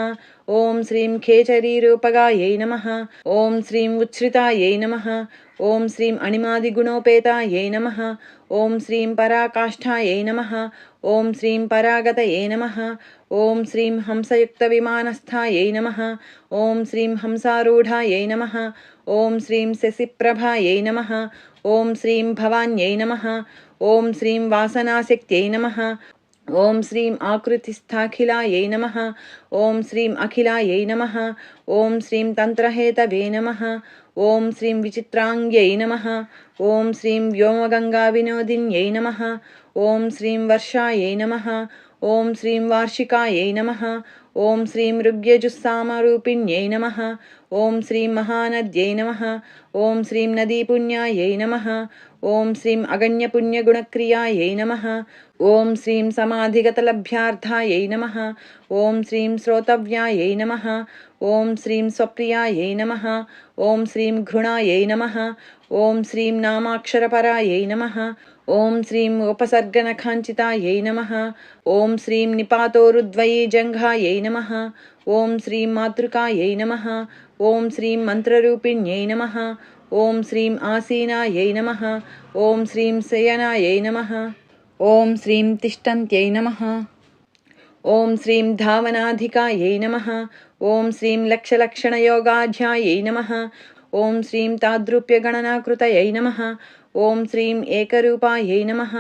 ఓం శ్రీం ఖేచరీరూపగాయై నమః. ఓం శ్రీం ఉచ్ఛ్రితాయై నమః. ఓం శ్రీం అణిమాదిగుణోపేతాయై నమః. ఓం శ్రీం పరాకాష్ఠాయై నమః. ఓం శ్రీం పరాగతయే నమః. ఓం శ్రీం హంసయుక్తవిమానస్థాయై నమః. ఓం శ్రీం హంసారూఢాయై నమః. ఓం శ్రీం శశిప్రభాయై నమః. ఓం శ్రీం భవాన్యై నమః. ఓం శ్రీం వాసనాశక్త్యై నమః. ఓం శ్రీం ఆకృతిస్థాఖిలాయై నమః. ఓం శ్రీం అఖిలాయై నమః. ఓం శ్రీం తంత్రహేతవే నమః. ఓం శ్రీం విచిత్రాంగ్యై నమః. ఓం శ్రీం వ్యోమగంగావినోదిన్యై నమః. ఓం శ్రీం వర్షాయై నమః. ఓం శ్రీం వార్షికాయై నమః. ఓం శ్రీం ఋగ్యజుస్సామరూపిణ్యై నమః. ఓం శ్రీం మహానద్యై నమః. ఓం శ్రీం నదీపుణ్యాయై నమః. ఓం శ్రీం అగణ్యపుణ్యగుణక్రియాయై నమః. ఓం శ్రీం సమాధిగతలభ్యార్థాయై నమః. ఓం శ్రీం శ్రోతవ్యాయై నమః. ఓం శ్రీం స్వప్రియాయై నమః. ఓం శ్రీం ఘృణాయై నమః. ఓం శ్రీం నామాక్షరపరాయై నమః. ఓం శ్రీం ఉపసర్గనఖాంచితాయై నమః. ఓం శ్రీం నిపాతోరుద్వయీజంఘాయై నమః. ఓం శ్రీం మాతృకాయై నమః. ఓం శ్రీం మంత్రరూపిణ్యై నమః. ఓం శ్రీం ఆసీనాయై నమః. ఓం శ్రీం శయనాయై నమః. ఓం శ్రీం తిష్టంత్యై నమః. ఓం శ్రీం ధావనాధికాయై నమః. ఓం శ్రీం లక్షలక్షణయోగాధ్యాయై నమః. ఓం శ్రీం తాద్రూప్యగణనాకృతయై నమః. ఓం శ్రీం ఏకరూపాయై నమః.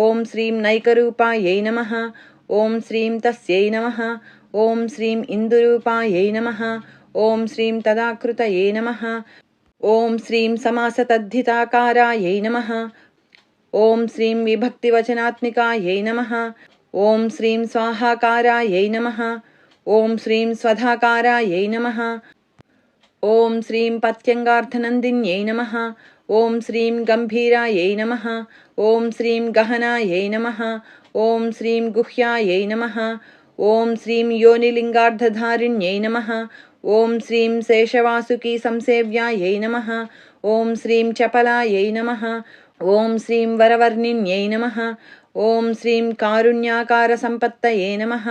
ఓం శ్రీం నైకరూపాయై నమః. ఓం శ్రీం తస్యై నమః. ఓం శ్రీం ఇందురూపాయై నమః. ఓం శ్రీం తదాకృతయే నమః. ఓం శ్రీం సమాసతద్ధితాకారాయై నమః. ఓం శ్రీం విభక్తివచనాత్మికాయై నమః. ఓం శ్రీం స్వాహాకారాయై నమః. ఓం శ్రీం స్వధాకారాయై నమః. ఓం శ్రీం పత్యంగార్థనందిన్యై నమః. ఓం శ్రీం గంభీరాయై నమః. ఓం శ్రీం గహనాయై నమః. ఓం శ్రీం గుహ్యాయై నమః. ఓం శ్రీం యోనిలింగార్ధధారిణ్యై నమః. ఓం శ్రీం శేషవాసుకీ సంసేవ్యాయై నమః. ఓం శ్రీం చపలాయై నమః. ఓం శ్రీం వరవర్ణిన్యై నమః. ఓం శ్రీం కారుణ్యాకార సంపత్తయే నమః.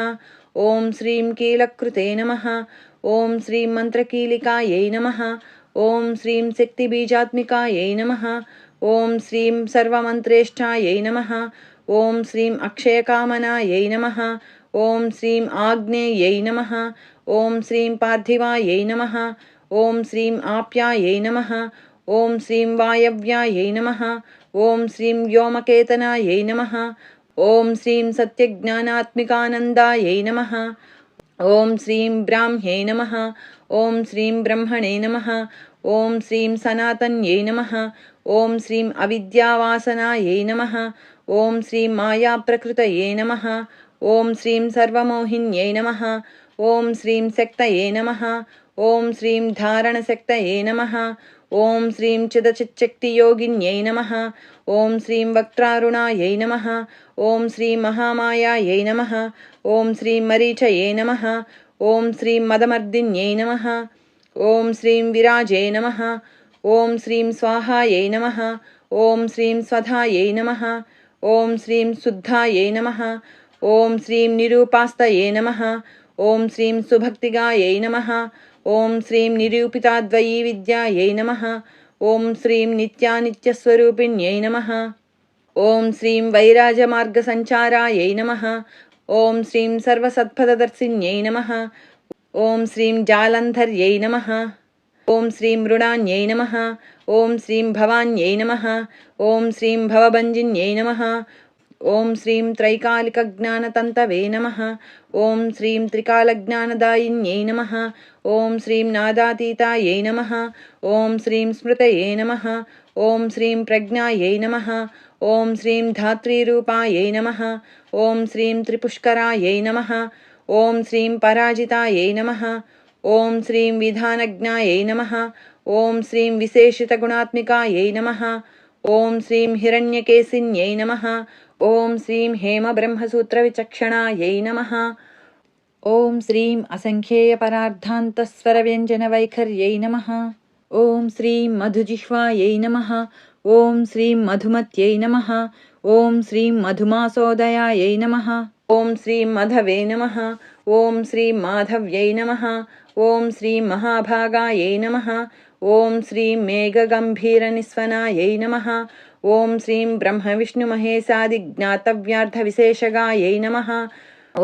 ఓం శ్రీం కీలకృతే నమః. ఓం శ్రీం మంత్రకీలికాయై నమః. ఓం శ్రీం శక్తిబీజాత్మికాయై నమః. ఓం శ్రీం సర్వమంత్రేష్టాయై నమః. ఓం శ్రీం అక్షయకామనాయై నమః. ఓం శ్రీం ఆగ్నేయై నమః. ఓం శ్రీం పార్థివాయై నమః. ఓం శ్రీం ఆప్యాయై నమః. ఓం శ్రీం వాయవ్యాయై నమః. ఓం శ్రీం వ్యోమకేతనాయై నమః. ఓం శ్రీం సత్యజ్ఞానాత్మికానందాయై నమః. ఓం శ్రీం బ్రాహ్మ్యై నమః. ఓం శ్రీం బ్రహ్మణే నమః. ఓం శ్రీం సనాతన్యై నమః. ఓం శ్రీం అవిద్యావాసనాయై నమః. ఓం శ్రీం మాయాప్రకృతయే నమః. ఓం శ్రీం సర్వమోహిన్యై నమః. ఓం శ్రీం శక్తయే నమః. ఓం శ్రీం ధారణశక్తయే నమః. ఓం శ్రీం చిదచిచ్చక్తియోగిన్యై నమః. ఓం శ్రీం వక్త్రారుణాయై నమః. ఓం శ్రీం మహామాయాయై నమః. ఓం శ్రీం మరీచయే నమః. ఓం శ్రీం మదమర్దిన్యై నమః. ఓం శ్రీం విరాజే నమః. ఓం శ్రీం స్వాహాయై నమః. ఓం శ్రీం స్వధాయై నమః. ఓం శ్రీం శుద్ధాయై నమః. ఓం శ్రీం నిరూపాస్తయే నమః. ఓం శ్రీం సుభక్తిగాయై నమః. ఓం శ్రీం నిరూపితాద్వయీ విద్యాయై నమః. ఓం శ్రీం నిత్యానిత్యస్వరూపిణ్యై నమః. ఓం శ్రీం వైరాజమార్గసంచారాయై నమః. ఓం శ్రీం సర్వసత్పదదర్శిన్యై నమః. ఓం శ్రీం జాలంధర్యై నమః. ఓం శ్రీం మృణాన్యై నమః. ఓం శ్రీం భవాన్యై నమః. ఓం శ్రీం భవభంజిన్యై నమః. ఓం శ్రీం త్రైకాలికజ్ఞానతంతవే నమః. ఓం శ్రీం త్రికాలజ్ఞానదాయిన్యై నమః. ఓం శ్రీం నాదాతీతాయై నమః. ఓం శ్రీం స్మృతయే నమః. ఓం శ్రీం ప్రజ్ఞాయై నమః. ఓం శ్రీం ధాత్రీరూపాయై నమః. ఓం శ్రీం త్రిపుష్కరాయై నమః. ఓం శ్రీం పరాజితాయై నమః. ఓం శ్రీం విధానజ్ఞాయై నమః. ఓం శ్రీం విశేషితగుణాత్మికాయై నమః. ఓం శ్రీం హిరణ్యకేశిన్యై నమః. ఓం శ్రీం హేమబ్రహ్మసూత్రవిచక్షణాయై నమః. ఓం శ్రీం అసంఖ్యేయపరార్థాంతస్వరవ్యంజనవైఖర్యై నమః. ఓం శ్రీం మధుజిహ్వాయై నమః. ఓం శ్రీం మధుమత్యై నమః. ఓం శ్రీం మధుమాసోదయాయై నమః. ఓం శ్రీం మధవే నమః. ఓం శ్రీం మాధవ్యై నమః. ఓం శ్రీం మహాభాగాయై నమః. ఓం శ్రీం మేఘగంభీరనిస్వనాయై నమః. ఓం శ్రీం బ్రహ్మవిష్ణుమహేశాదిజ్ఞాతవ్యార్థవిశేషగాయై నమః.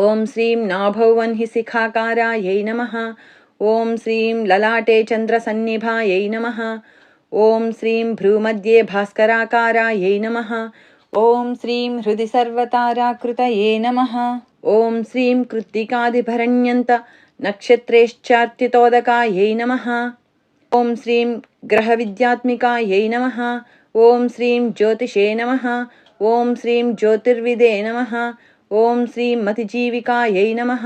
ఓం శ్రీం నాభౌవన్హిశిఖాకారాయై నమః. ఓం శ్రీం లలాటే చంద్రసన్నిభాయై నమః. ఓం శ్రీం భ్రూమధ్యే భాస్కరాకారాయై నమః. ఓం శ్రీం హృది సర్వతారాకృతయే నమః. ఓం శ్రీం కృత్తికాదిభరణ్యంత నక్షత్రేశ్చార్తితోదకాయై నమః. ఓం శ్రీం గ్రహవిద్యాత్మికాయై నమః. ఓం శ్రీం జ్యోతిషే నమః. ఓం శ్రీం జ్యోతిర్విదే నమః. ఓం శ్రీం మతిజీవికాయై నమః.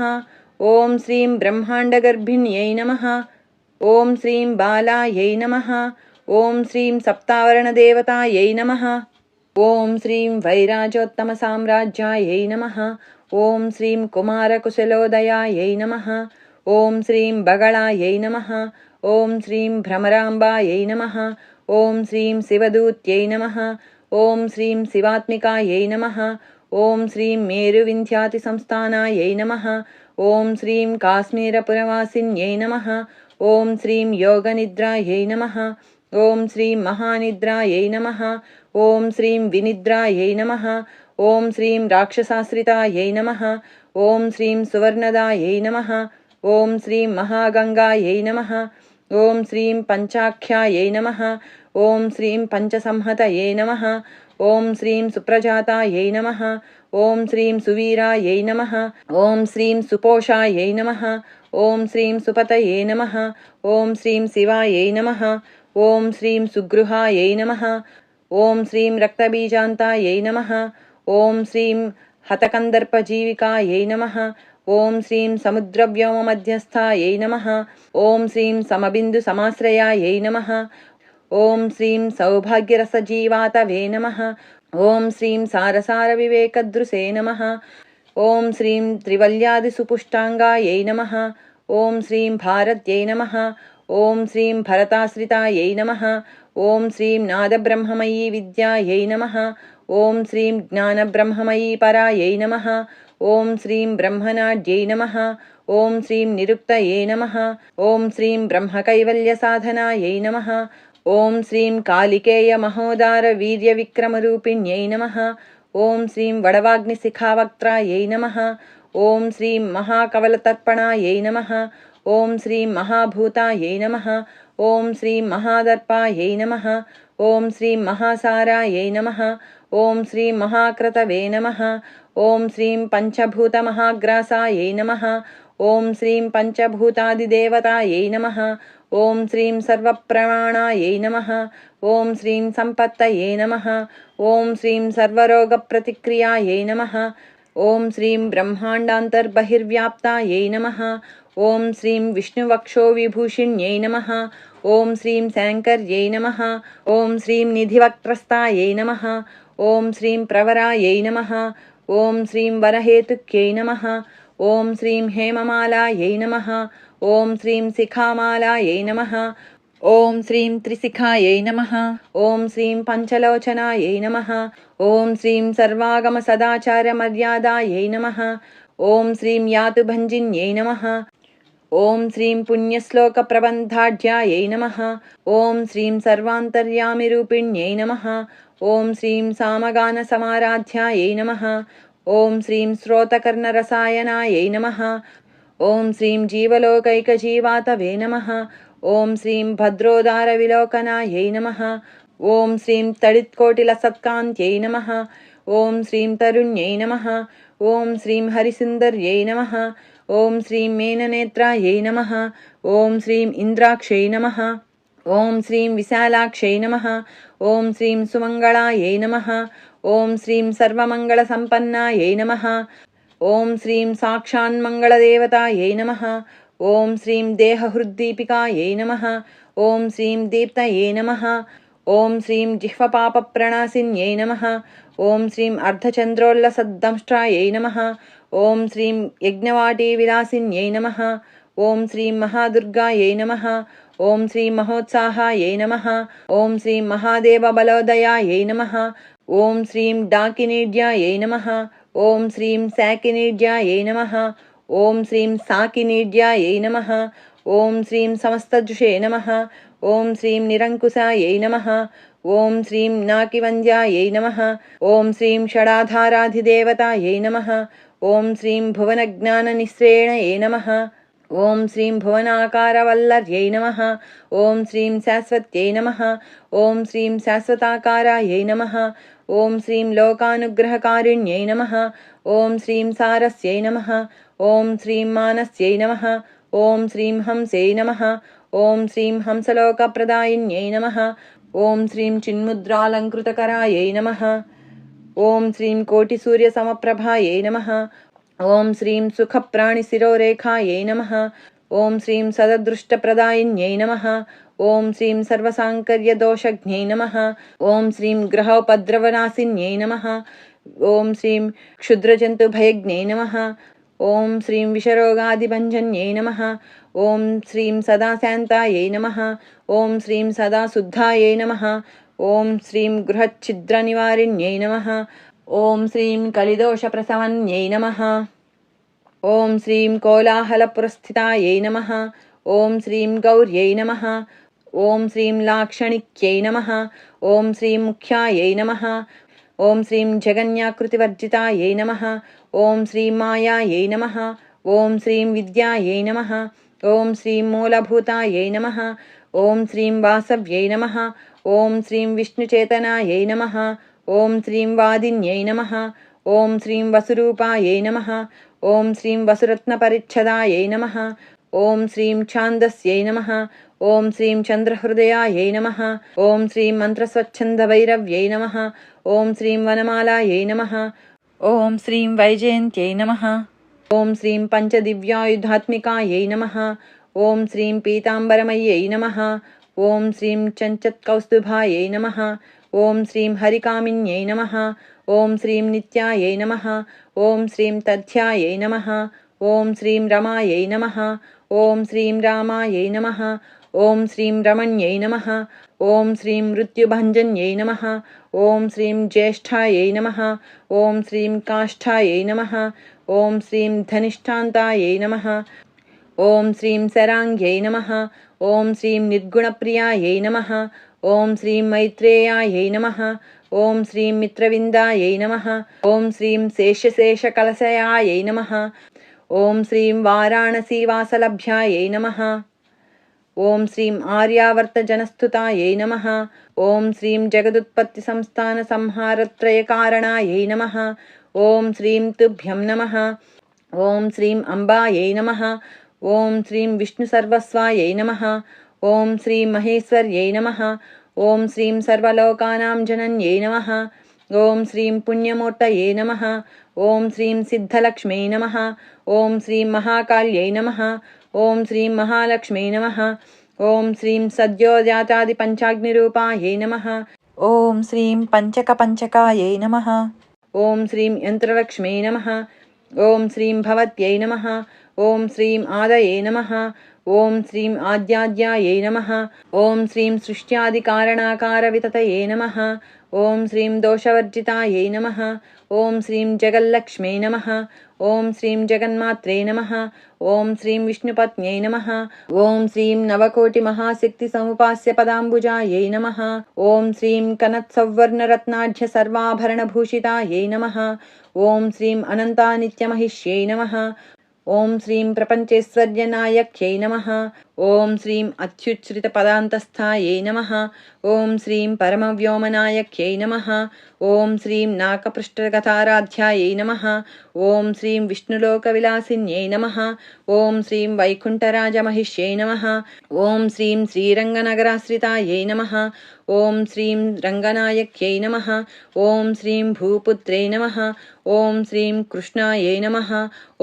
ఓం శ్రీం బ్రహ్మాండగర్భిణ్యై నమః. ఓం శ్రీం బాలాయై నమః. ఓం శ్రీం సప్తావరణదేవతాయై నమః. ఓం శ్రీం వైరాజోత్తమసామ్రాజ్యాయై నమః. ఓం శ్రీం కుమారకుశలోదయాయై నమః. ఓం శ్రీం బగళాయై నమః. ఓం శ్రీం భ్రమరాంబాయై నమః. ఓం శ్రీం శివదూత్యై నమః. ఓం శ్రీం శివాత్మికాయై నమః. ఓం శ్రీం మేరువింధ్యాతిసంస్థానాయై నమః. ఓం శ్రీం కాశ్మీరపురవాసిన్యై నమః. ఓం శ్రీం యోగనిద్రాయై నమః. ఓం శ్రీం మహానిద్రాయై నమః. ఓం శ్రీం వినిద్రాయై నమః. ఓం శ్రీం రాక్షసాశ్రితాయై నమః. ఓం శ్రీం సువర్ణదాయై నమః. ఓం శ్రీం మహాగంగాయై నమః. ఓం శ్రీం పంచాఖ్యాయై నమః. ఓం శ్రీం పంచసంహతయే నమః. ఓం శ్రీం సుప్రజాతాయై నమః. ఓం శ్రీం సువీరాయై నమః. ఓం శ్రీం సుపోషాయై నమః. ఓం శ్రీం సుపతయే నమః. ఓం శ్రీం శివాయై నమః. ఓం శ్రీం సుగృహాయై నమః. ఓం శ్రీం రక్తబీజాంతాయై నమః. ఓం శ్రీం హతకందర్పజీవికాయై నమః. ఓం శ్రీం సముద్రవ్యోమమధ్యస్థాయై నమః. ఓం శ్రీం సమబిందు సమాశ్రయాయై నమః. ఓం శ్రీం సౌభాగ్యరసజీవాతవే నమః. ఓం శ్రీం సారసారవివేకదృశే నమః. ఓం శ్రీం త్రివల్యాదిసుపుష్టాంగాయై నమః. ॐ श्रीं भारत्यै नमः। ॐ श्रीं भरताश्रितायै नमः। ॐ श्रीं नादब्रह्ममयी विद्यायै नमः। ॐ श्रीं ज्ञानब्रह्ममयी परायै नमः। ॐ श्रीं ब्रह्मनाड्यै नमः। ॐ श्रीं निरुक्तये नमः। ॐ श्रीं ब्रह्मकैवल्यसाधनायै नमः। ॐ श्रीं कालिकेयमहोदारवीर्यविक्रमरूपिण्यै नमः। ॐ श्रीं वडवाग्निशिखावक्त्रायै नमः। ॐ श्रीं महाकवलतर्पणायै नमः। ॐ श्रीं महाभूतायै नमः। ॐ श्रीं महादर्पायै नमः। ॐ श्रीं महासारायै नमः। ॐ श्रीं महाक्रतवे नमः। ॐ श्रीं पञ्चभूतमहाग्रासायै नमः। ॐ श्रीं पञ्चभूतादिदेवतायै नमः। ॐ श्रीं सर्वप्रमाणायै नमः। ॐ श्रीं सम्पत्तये नमः। ॐ श्रीं सर्वरोगप्रतिक्रियायै नमः। ॐ श्रीं ब्रह्माण्डान्तर्बहिर्व्याप्तायै नमः। ॐ श्रीं विष्णुवक्षोविभूषिण्यै नमः। ॐ श्रीं शङ्कर्यै नमः। ॐ श्रीं निधिवक्त्रस्थायै नमः। ॐ श्रीं प्रवरायै नमः। ॐ श्रीं वरहेतुक्यै नमः। ॐ श्रीं हेममालायै नमः। ॐ श्रीं शिखामालायै नमः। ॐ श्रीं त्रिशिखायै नमः। ॐ श्रीं पञ्चलोचनायै नमः। ॐ श्रीं सर्वागमसदाचारमर्यादायै नमः। ॐ श्रीं यातुभञ्जिन्यै नमः। ॐ श्रीं पुण्यश्लोकप्रबन्धाढ्यायै नमः। ॐ श्रीं सर्वान्तर्यामिरूपिण्यै नमः। ॐ श्रीं सामगानसमाराध्यायै नमः। ॐ श्रीं श्रोतकर्णरसायनायै नमः। ॐ श्रीं जीवलोकैकजीवातवे नमः। ॐ श्रीं भद्रोदारविलोकनायै नमः। ॐ श्रीं तडित्कोटिलसत्कान्त्यै नमः। ॐ श्रीं तरुण्यै नमः। ॐ श्रीं हरिसुन्दर्यै नमः। ॐ श्रीं मेननेत्रायै नमः। ॐ श्रीं इन्द्राक्षै नमः। ॐ श्रीं विशालाक्षै नमः। ॐ श्रीं सुमङ्गलायै नमः। ॐ श्रीं सर्वमङ्गलसम्पन्नायै नमः। ॐ श्रीं साक्षान्मङ्गलदेवतायै नमः। ॐ श्रीं देहहृद्दीपिकायै नमः। ॐ श्रीं दीप्तये नमः। ॐ श्रीं जिह्वपापप्रणाशिन्यै नमः। ॐ श्रीं अर्धचन्द्रोल्लसद्दंष्ट्रायै नमः। ॐ श्रीं यज्ञवाटीविलासिन्यै नमः। ॐ श्रीं महादुर्गायै नमः। ॐ श्रीं महोत्साहायै नमः। ॐ श्रीं महादेवबलोदयायै नमः। ॐ श्रीं डाकिनीड्यायै नमः। ॐ श्रीं शाकिनीड्यायै नमः। ॐ श्रीं साकिनीड्यायै नमः। ॐ श्रीं समस्तजुषे नमः। ॐ श्रीं निरङ्कुशायै नमः। ॐ श्रीं नाकिवन्द्यायै नमः। ॐ श्रीं षडाधाराधिदेवतायै नमः। ॐ श्रीं भुवनज्ञाननिःस्रेणये नमः। ॐ श्रीं भुवनाकारवल्लर्यै नमः। ॐ श्रीं शाश्वत्यै नमः। ॐ श्रीं शाश्वताकारायै नमः। ॐ श्रीं लोकानुग्रहकारिण्यै नमः। ॐ श्रीं सारस्यै नमः। ॐ श्रीं मानस्यै नमः। ॐ श्रीं हंसे नमः। ॐ श्रीं हंसलोकप्रदायिन्यै नमः। ॐ श्रीं चिन्मुद्रालङ्कृतकरायै नमः। ॐ श्रीं कोटिसूर्यसमप्रभायै नमः। ॐ श्रीं सुखप्राणिशिरोरेखायै नमः। ॐ श्रीं सददृष्टप्रदायिन्यै नमः। ॐ श्रीं सर्वसाङ्कर्यदोषज्ञै नमः। ॐ श्रीं ग्रहोपद्रवनाशिन्यै नमः। ॐ श्रीं क्षुद्रजन्तुभयज्ञै नमः। ॐ श्रीं विषरोगादिभञ्जन्यै नमः। ॐ श्रीं सदाशान्तायै नमः। ॐ श्रीं सदाशुद्धायै नमः। ॐ श्रीं गृहच्छिद्रनिवारिण्यै नमः। ॐ श्रीं कलिदोषप्रशमन्यै नमः। ॐ श्रीं कोलाहलपुरस्थितायै नमः। ॐ श्रीं गौर्यै नमः। ॐ श्रीं लाक्षणिक्यै नमः। ॐ श्रीं मुख्यायै नमः। ॐ श्रीं जगन्याकृतिवर्जितायै नमः। ॐ श्रीं मायायै नमः। ॐ श्रीं विद्यायै नमः। ॐ श्रीं मूलभूतायै नमः। ॐ श्रीं वासव्यै नमः। ॐ श्रीं विष्णुचेतनायै नमः। ॐ श्रीं वादिन्यै नमः। ॐ श्रीं वसुरूपायै नमः। ॐ श्रीं वसुरत्नपरिच्छदायै नमः। ॐ श्रीं छान्दस्यै नमः। ॐ श्रीं चन्द्रहृदयायै नमः। ॐ श्रीं मन्त्रस्वच्छन्दभैरव्यै नमः। ॐ श्रीं वनमालायै नमः। ॐ श्रीं वैजयन्त्यै नमः। ॐ श्रीं पञ्चदिव्यायुधात्मिकायै नमः। ॐ श्रीं पीताम्बरमय्यै नमः। ॐ श्रीं चञ्चत्कौस्तुभायै नमः। ॐ श्रीं हरिकामिन्यै नमः। ॐ श्रीं नित्यायै नमः। ॐ श्रीं तथ्यायै नमः। ॐ श्रीं रमायै नमः। ఓం శ్రీం రామాయై నమః. ఓం శ్రీం రమణ్యై నమః. ఓం శ్రీం మృత్యుభంజన్యై నమః. ఓం శ్రీం జ్యేష్ఠాయై నమః. ఓం శ్రీం కాష్ఠాయై నమః. ఓం శ్రీం ధనిష్ఠాంతాయై నమః. ఓం శ్రీం శరాంగ్యై నమః. ఓం శ్రీం నిర్గుణప్రియాయై నమః. ఓం శ్రీం మైత్రేయాయై నమః. ఓం శ్రీం మిత్రవిందాయై నమః. ఓం శ్రీం శేషశేషకలశయాయై నమః. ఓం శ్రీం వారాణసీవాసలభ్యాయై నమః. ఓం శ్రీం ఆర్యావర్తజనస్థుతాయై నమః. ఓం శ్రీం జగదుత్పత్తి సంస్థాన సంహారత్రయకారణాయై నమః. ఓం శ్రీం తుభ్యం నమః. ఓం శ్రీం అంబాయై నమః. ఓం శ్రీం విష్ణుసర్వస్వాయై నమః. ఓం శ్రీం మహేశ్వర్యై నమః. ఓం శ్రీం సర్వలోకానాం జనన్యై నమః. ఓం శ్రీం పుణ్యమూర్తయే నమః. ఓం శ్రీం సిద్ధలక్ష్మై నమః. ఓం శ్రీం మహాకాళ్యై నమః. ఓం శ్రీం మహాలక్ష్మై నమః. ఓం శ్రీం సద్యోజాతాది పంచాగ్నిరూపాయై నమః. ఓం శ్రీం పంచకాయై నమః. ఓం శ్రీం యంత్రలక్ష్మై నమః. ఓం శ్రీం భవత్యై నమః. ఓం శ్రీం ఆదయే నమః. ఓం శ్రీం ఆద్యాద్యాయై నమః. ఓం శ్రీం సృష్ట్యాదికారణాకారవితతయే నమః. ఓం శ్రీం దోషవర్జితాయై నమః. ఓం శ్రీం జగల్లక్ష్మై నమః. ఓం శ్రీం జగన్మాత్రే నమః. ఓం శ్రీం విష్ణుపత్న్యై నమః. ఓం శ్రీం నవకోటి మహాశక్తి సముపాస్య పదాంబుజాయై నమః. ఓం శ్రీం కనత్సౌవర్ణరత్నాఢ్య సర్వాభరణభూషితాయై నమః. ఓం శ్రీం అనంతానిత్యమహిష్యై నమః. ఓం శ్రీం ప్రపంచేశ్వర్యనాయక్యై నమః. ఓం శ్రీం అత్యుచ్ఛ్రితపదాంతస్థాయై నమః. ఓం శ్రీం పరమవ్యోమనాయక్యై నమః. ఓం శ్రీం నాకపృష్ఠగతారాధ్యాయై నమః. ఓం శ్రీం విష్ణులోకవిలాసిన్యై నమః. ఓం శ్రీం వైకుంఠరాజమహిష్యై నమః. ఓం శ్రీం శ్రీరంగనగరాశ్రితాయై నమః. ఓం శ్రీం రంగనాయక్యై నమః. ఓం శ్రీం భూపుత్రే నమః. ఓం శ్రీం కృష్ణాయై నమః.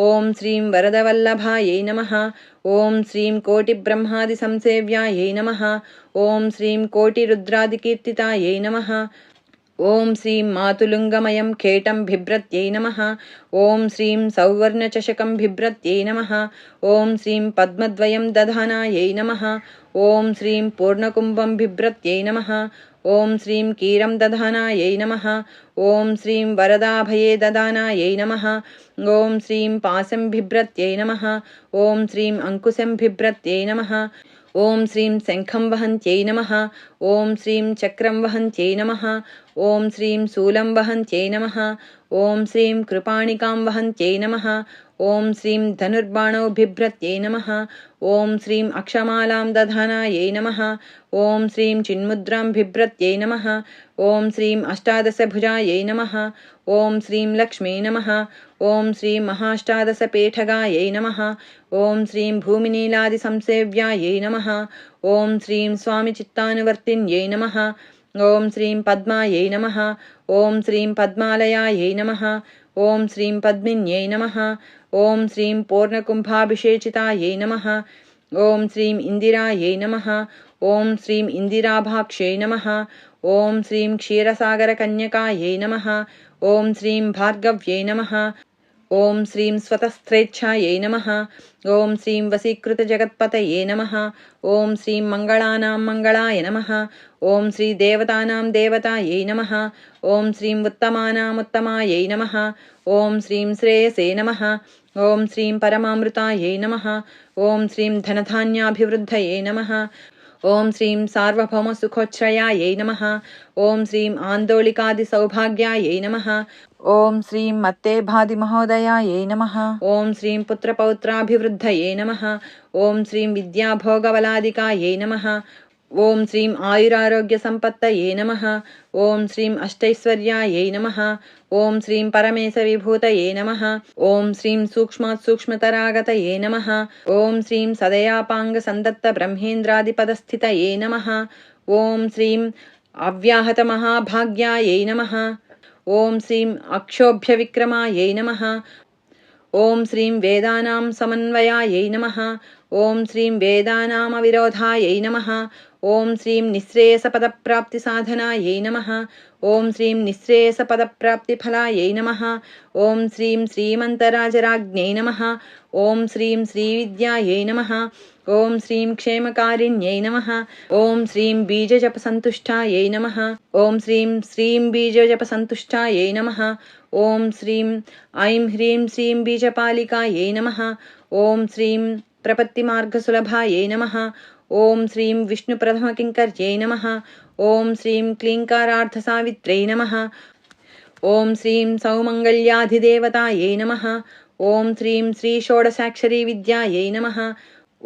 ఓం శ్రీం వరదవల్లభాయై నమః. ఓం శ్రీం కోటిబ్రహ్మాది సంసేవ్యాయై నమః. ఓం శ్రీం కోటిరుద్రాదికీర్తితాయై నమః. ఓం శ్రీం మాతులుంగమయం ఖేటం బిభ్రత్యై నమః. ఓం శ్రీం సౌవర్ణచషకం బిభ్రత్యై నమః. ఓం శ్రీం పద్మద్వయం దధానాయై నమః. ఓం శ్రీం పూర్ణకుంభం బిభ్రత్యై నమః. ఓం శ్రీం కీరం దధానాయై నమః. ఓం శ్రీం వరదాభయే దదానాయై నమః. ఓం శ్రీం పాశం బిభ్రత్యై నమః. ఓం శ్రీం అంకుశం బిభ్రత్యై నమః. ఓం శ్రీం శంఖం వహంత్యై నమః. ఓం శ్రీం చక్రం వహంత్యై నమః. ఓం శ్రీం శూలం వహంత్యై నమః. ఓం శ్రీం కృపాణికాం వహంత్యై నమః. ఓం శ్రీం ధనుర్బాణౌ బిభ్రత్యై నమః. ఓం శ్రీం అక్షమాలాం దధానాయై నమః. ఓం శ్రీం చిన్ముద్రాం బిభ్రత్యై నమః. ఓం శ్రీం అష్టాదశభుజాయై నమః. ఓం శ్రీం లక్ష్మీ నమః. ఓం శ్రీం మహాష్టాదశపీఠగాయై నమః. ఓం శ్రీం భూమినీలాది సంసేవ్యాయై నమః. ఓం శ్రీం స్వామి చిత్తానువర్తిన్యై నమః. ఓం శ్రీం పద్మాయై నమః. ఓం శ్రీం పద్మాలయాయై నమః. ఓం శ్రీం పద్మిన్యై నమః. ఓం శ్రీం పూర్ణకుంభాభిషేచితాయై నమః. ఓం శ్రీం ఇందిరాయై నమః. ఓం శ్రీం ఇందిరాభాక్షై నమః. ఓం శ్రీం క్షీరసాగరకన్యకాయై నమః. ఓం శ్రీం భార్గవ్యై నమః. ఓం శ్రీం స్వతస్త్రేచ్ఛాయై నమః. ఓం శ్రీం వశీకృతజగత్పతయే నమః. ఓం శ్రీం మంగళానాం మంగళాయ నమః. ఓం శ్రీ దేవతానాం దేవతాయై నమః. ఓం శ్రీం ఉత్తమానాముత్తమాయై నమః. ఓం శ్రీం శ్రేయసే నమః. ఓం శ్రీం పరమామృతాయై నమః. ఓం శ్రీం ధనధాన్యాభివృద్ధయే నమః. ఓం శ్రీం సార్వభౌమసుఖోచ్ఛ్రయాయై నమః. ఓం శ్రీం ఆందోళికాదిసౌభాగ్యాయై నమః. ఓం శ్రీం మత్తేభాదిమహోదయాయై నమః. ఓం శ్రీం పుత్రపౌత్రాభివృద్ధయే నమః. ఓం శ్రీం విద్యాభోగబలాదికాయై నమః. ఓం శ్రీం ఆయురారోగ్య సంపత్తయే నమః. ఓం శ్రీం అష్టైశ్వర్యాయై నమః. ఓం శ్రీం పరమేశ విభూతయే నమః. ఓం శ్రీం సూక్ష్మాత్ సూక్ష్మతరాగతయే నమః. ఓం శ్రీం సదయాపాంగ సందత్త బ్రహ్మేంద్రాదిపదస్థితయే నమః. ఓం శ్రీం అవ్యాహత మహాభాగ్యాయై నమః. ఓం శ్రీం అక్షోభ్య విక్రమాయై నమః. ॐ श्रीं वेदानां समन्वयायै नमः। ॐ श्रीं वेदानामविरोधायै नमः। ॐ श्रीं निःश्रेयसपदप्राप्तिसाधनायै नमः। ॐ श्रीं निःश्रेयसपदप्राप्तिफलायै नमः। ॐ श्रीं श्रीमन्तराजराज्ञै नमः। ॐ श्रीं श्रीविद्यायै नमः। ॐ श्रीं क्षेमकारिण्यै नमः। ॐ श्रीं बीजजपसन्तुष्टायै नमः। ॐ श्रीं बीजजपसन्तुष्टायै नमः। ॐ श्रीं ऐं ह्रीं श्रीं बीजपालिकायै नमः। ॐ श्रीं प्रपत्तिमार्गसुलभायै नमः। ॐ श्रीं विष्णुप्रथमकिङ्कर्यै नमः। ॐ श्रीं क्लीङ्कारार्थसावित्र्यै नमः। ॐ श्रीं सौमङ्गल्याधिदेवतायै नमः। ॐ श्रीं श्रीषोडशाक्षरीविद्यायै नमः।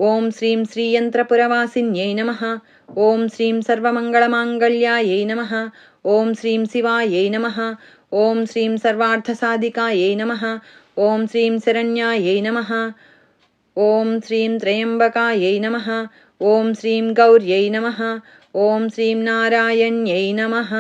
ॐ श्रीं श्रीयन्त्रपुरवासिन्यै नमः। ॐ श्रीं सर्वमङ्गलमाङ्गल्यायै नमः। ॐ श्रीं शिवायै नमः। ॐ श्रीं सर्वार्थसाधिकायै नमः। ॐ श्रीं शरण्यायै नमः। ॐ श्रीं त्र्यम्बकायै नमः। ॐ श्रीं गौर्यै नमः। ॐ श्रीं नारायण्यै नमः।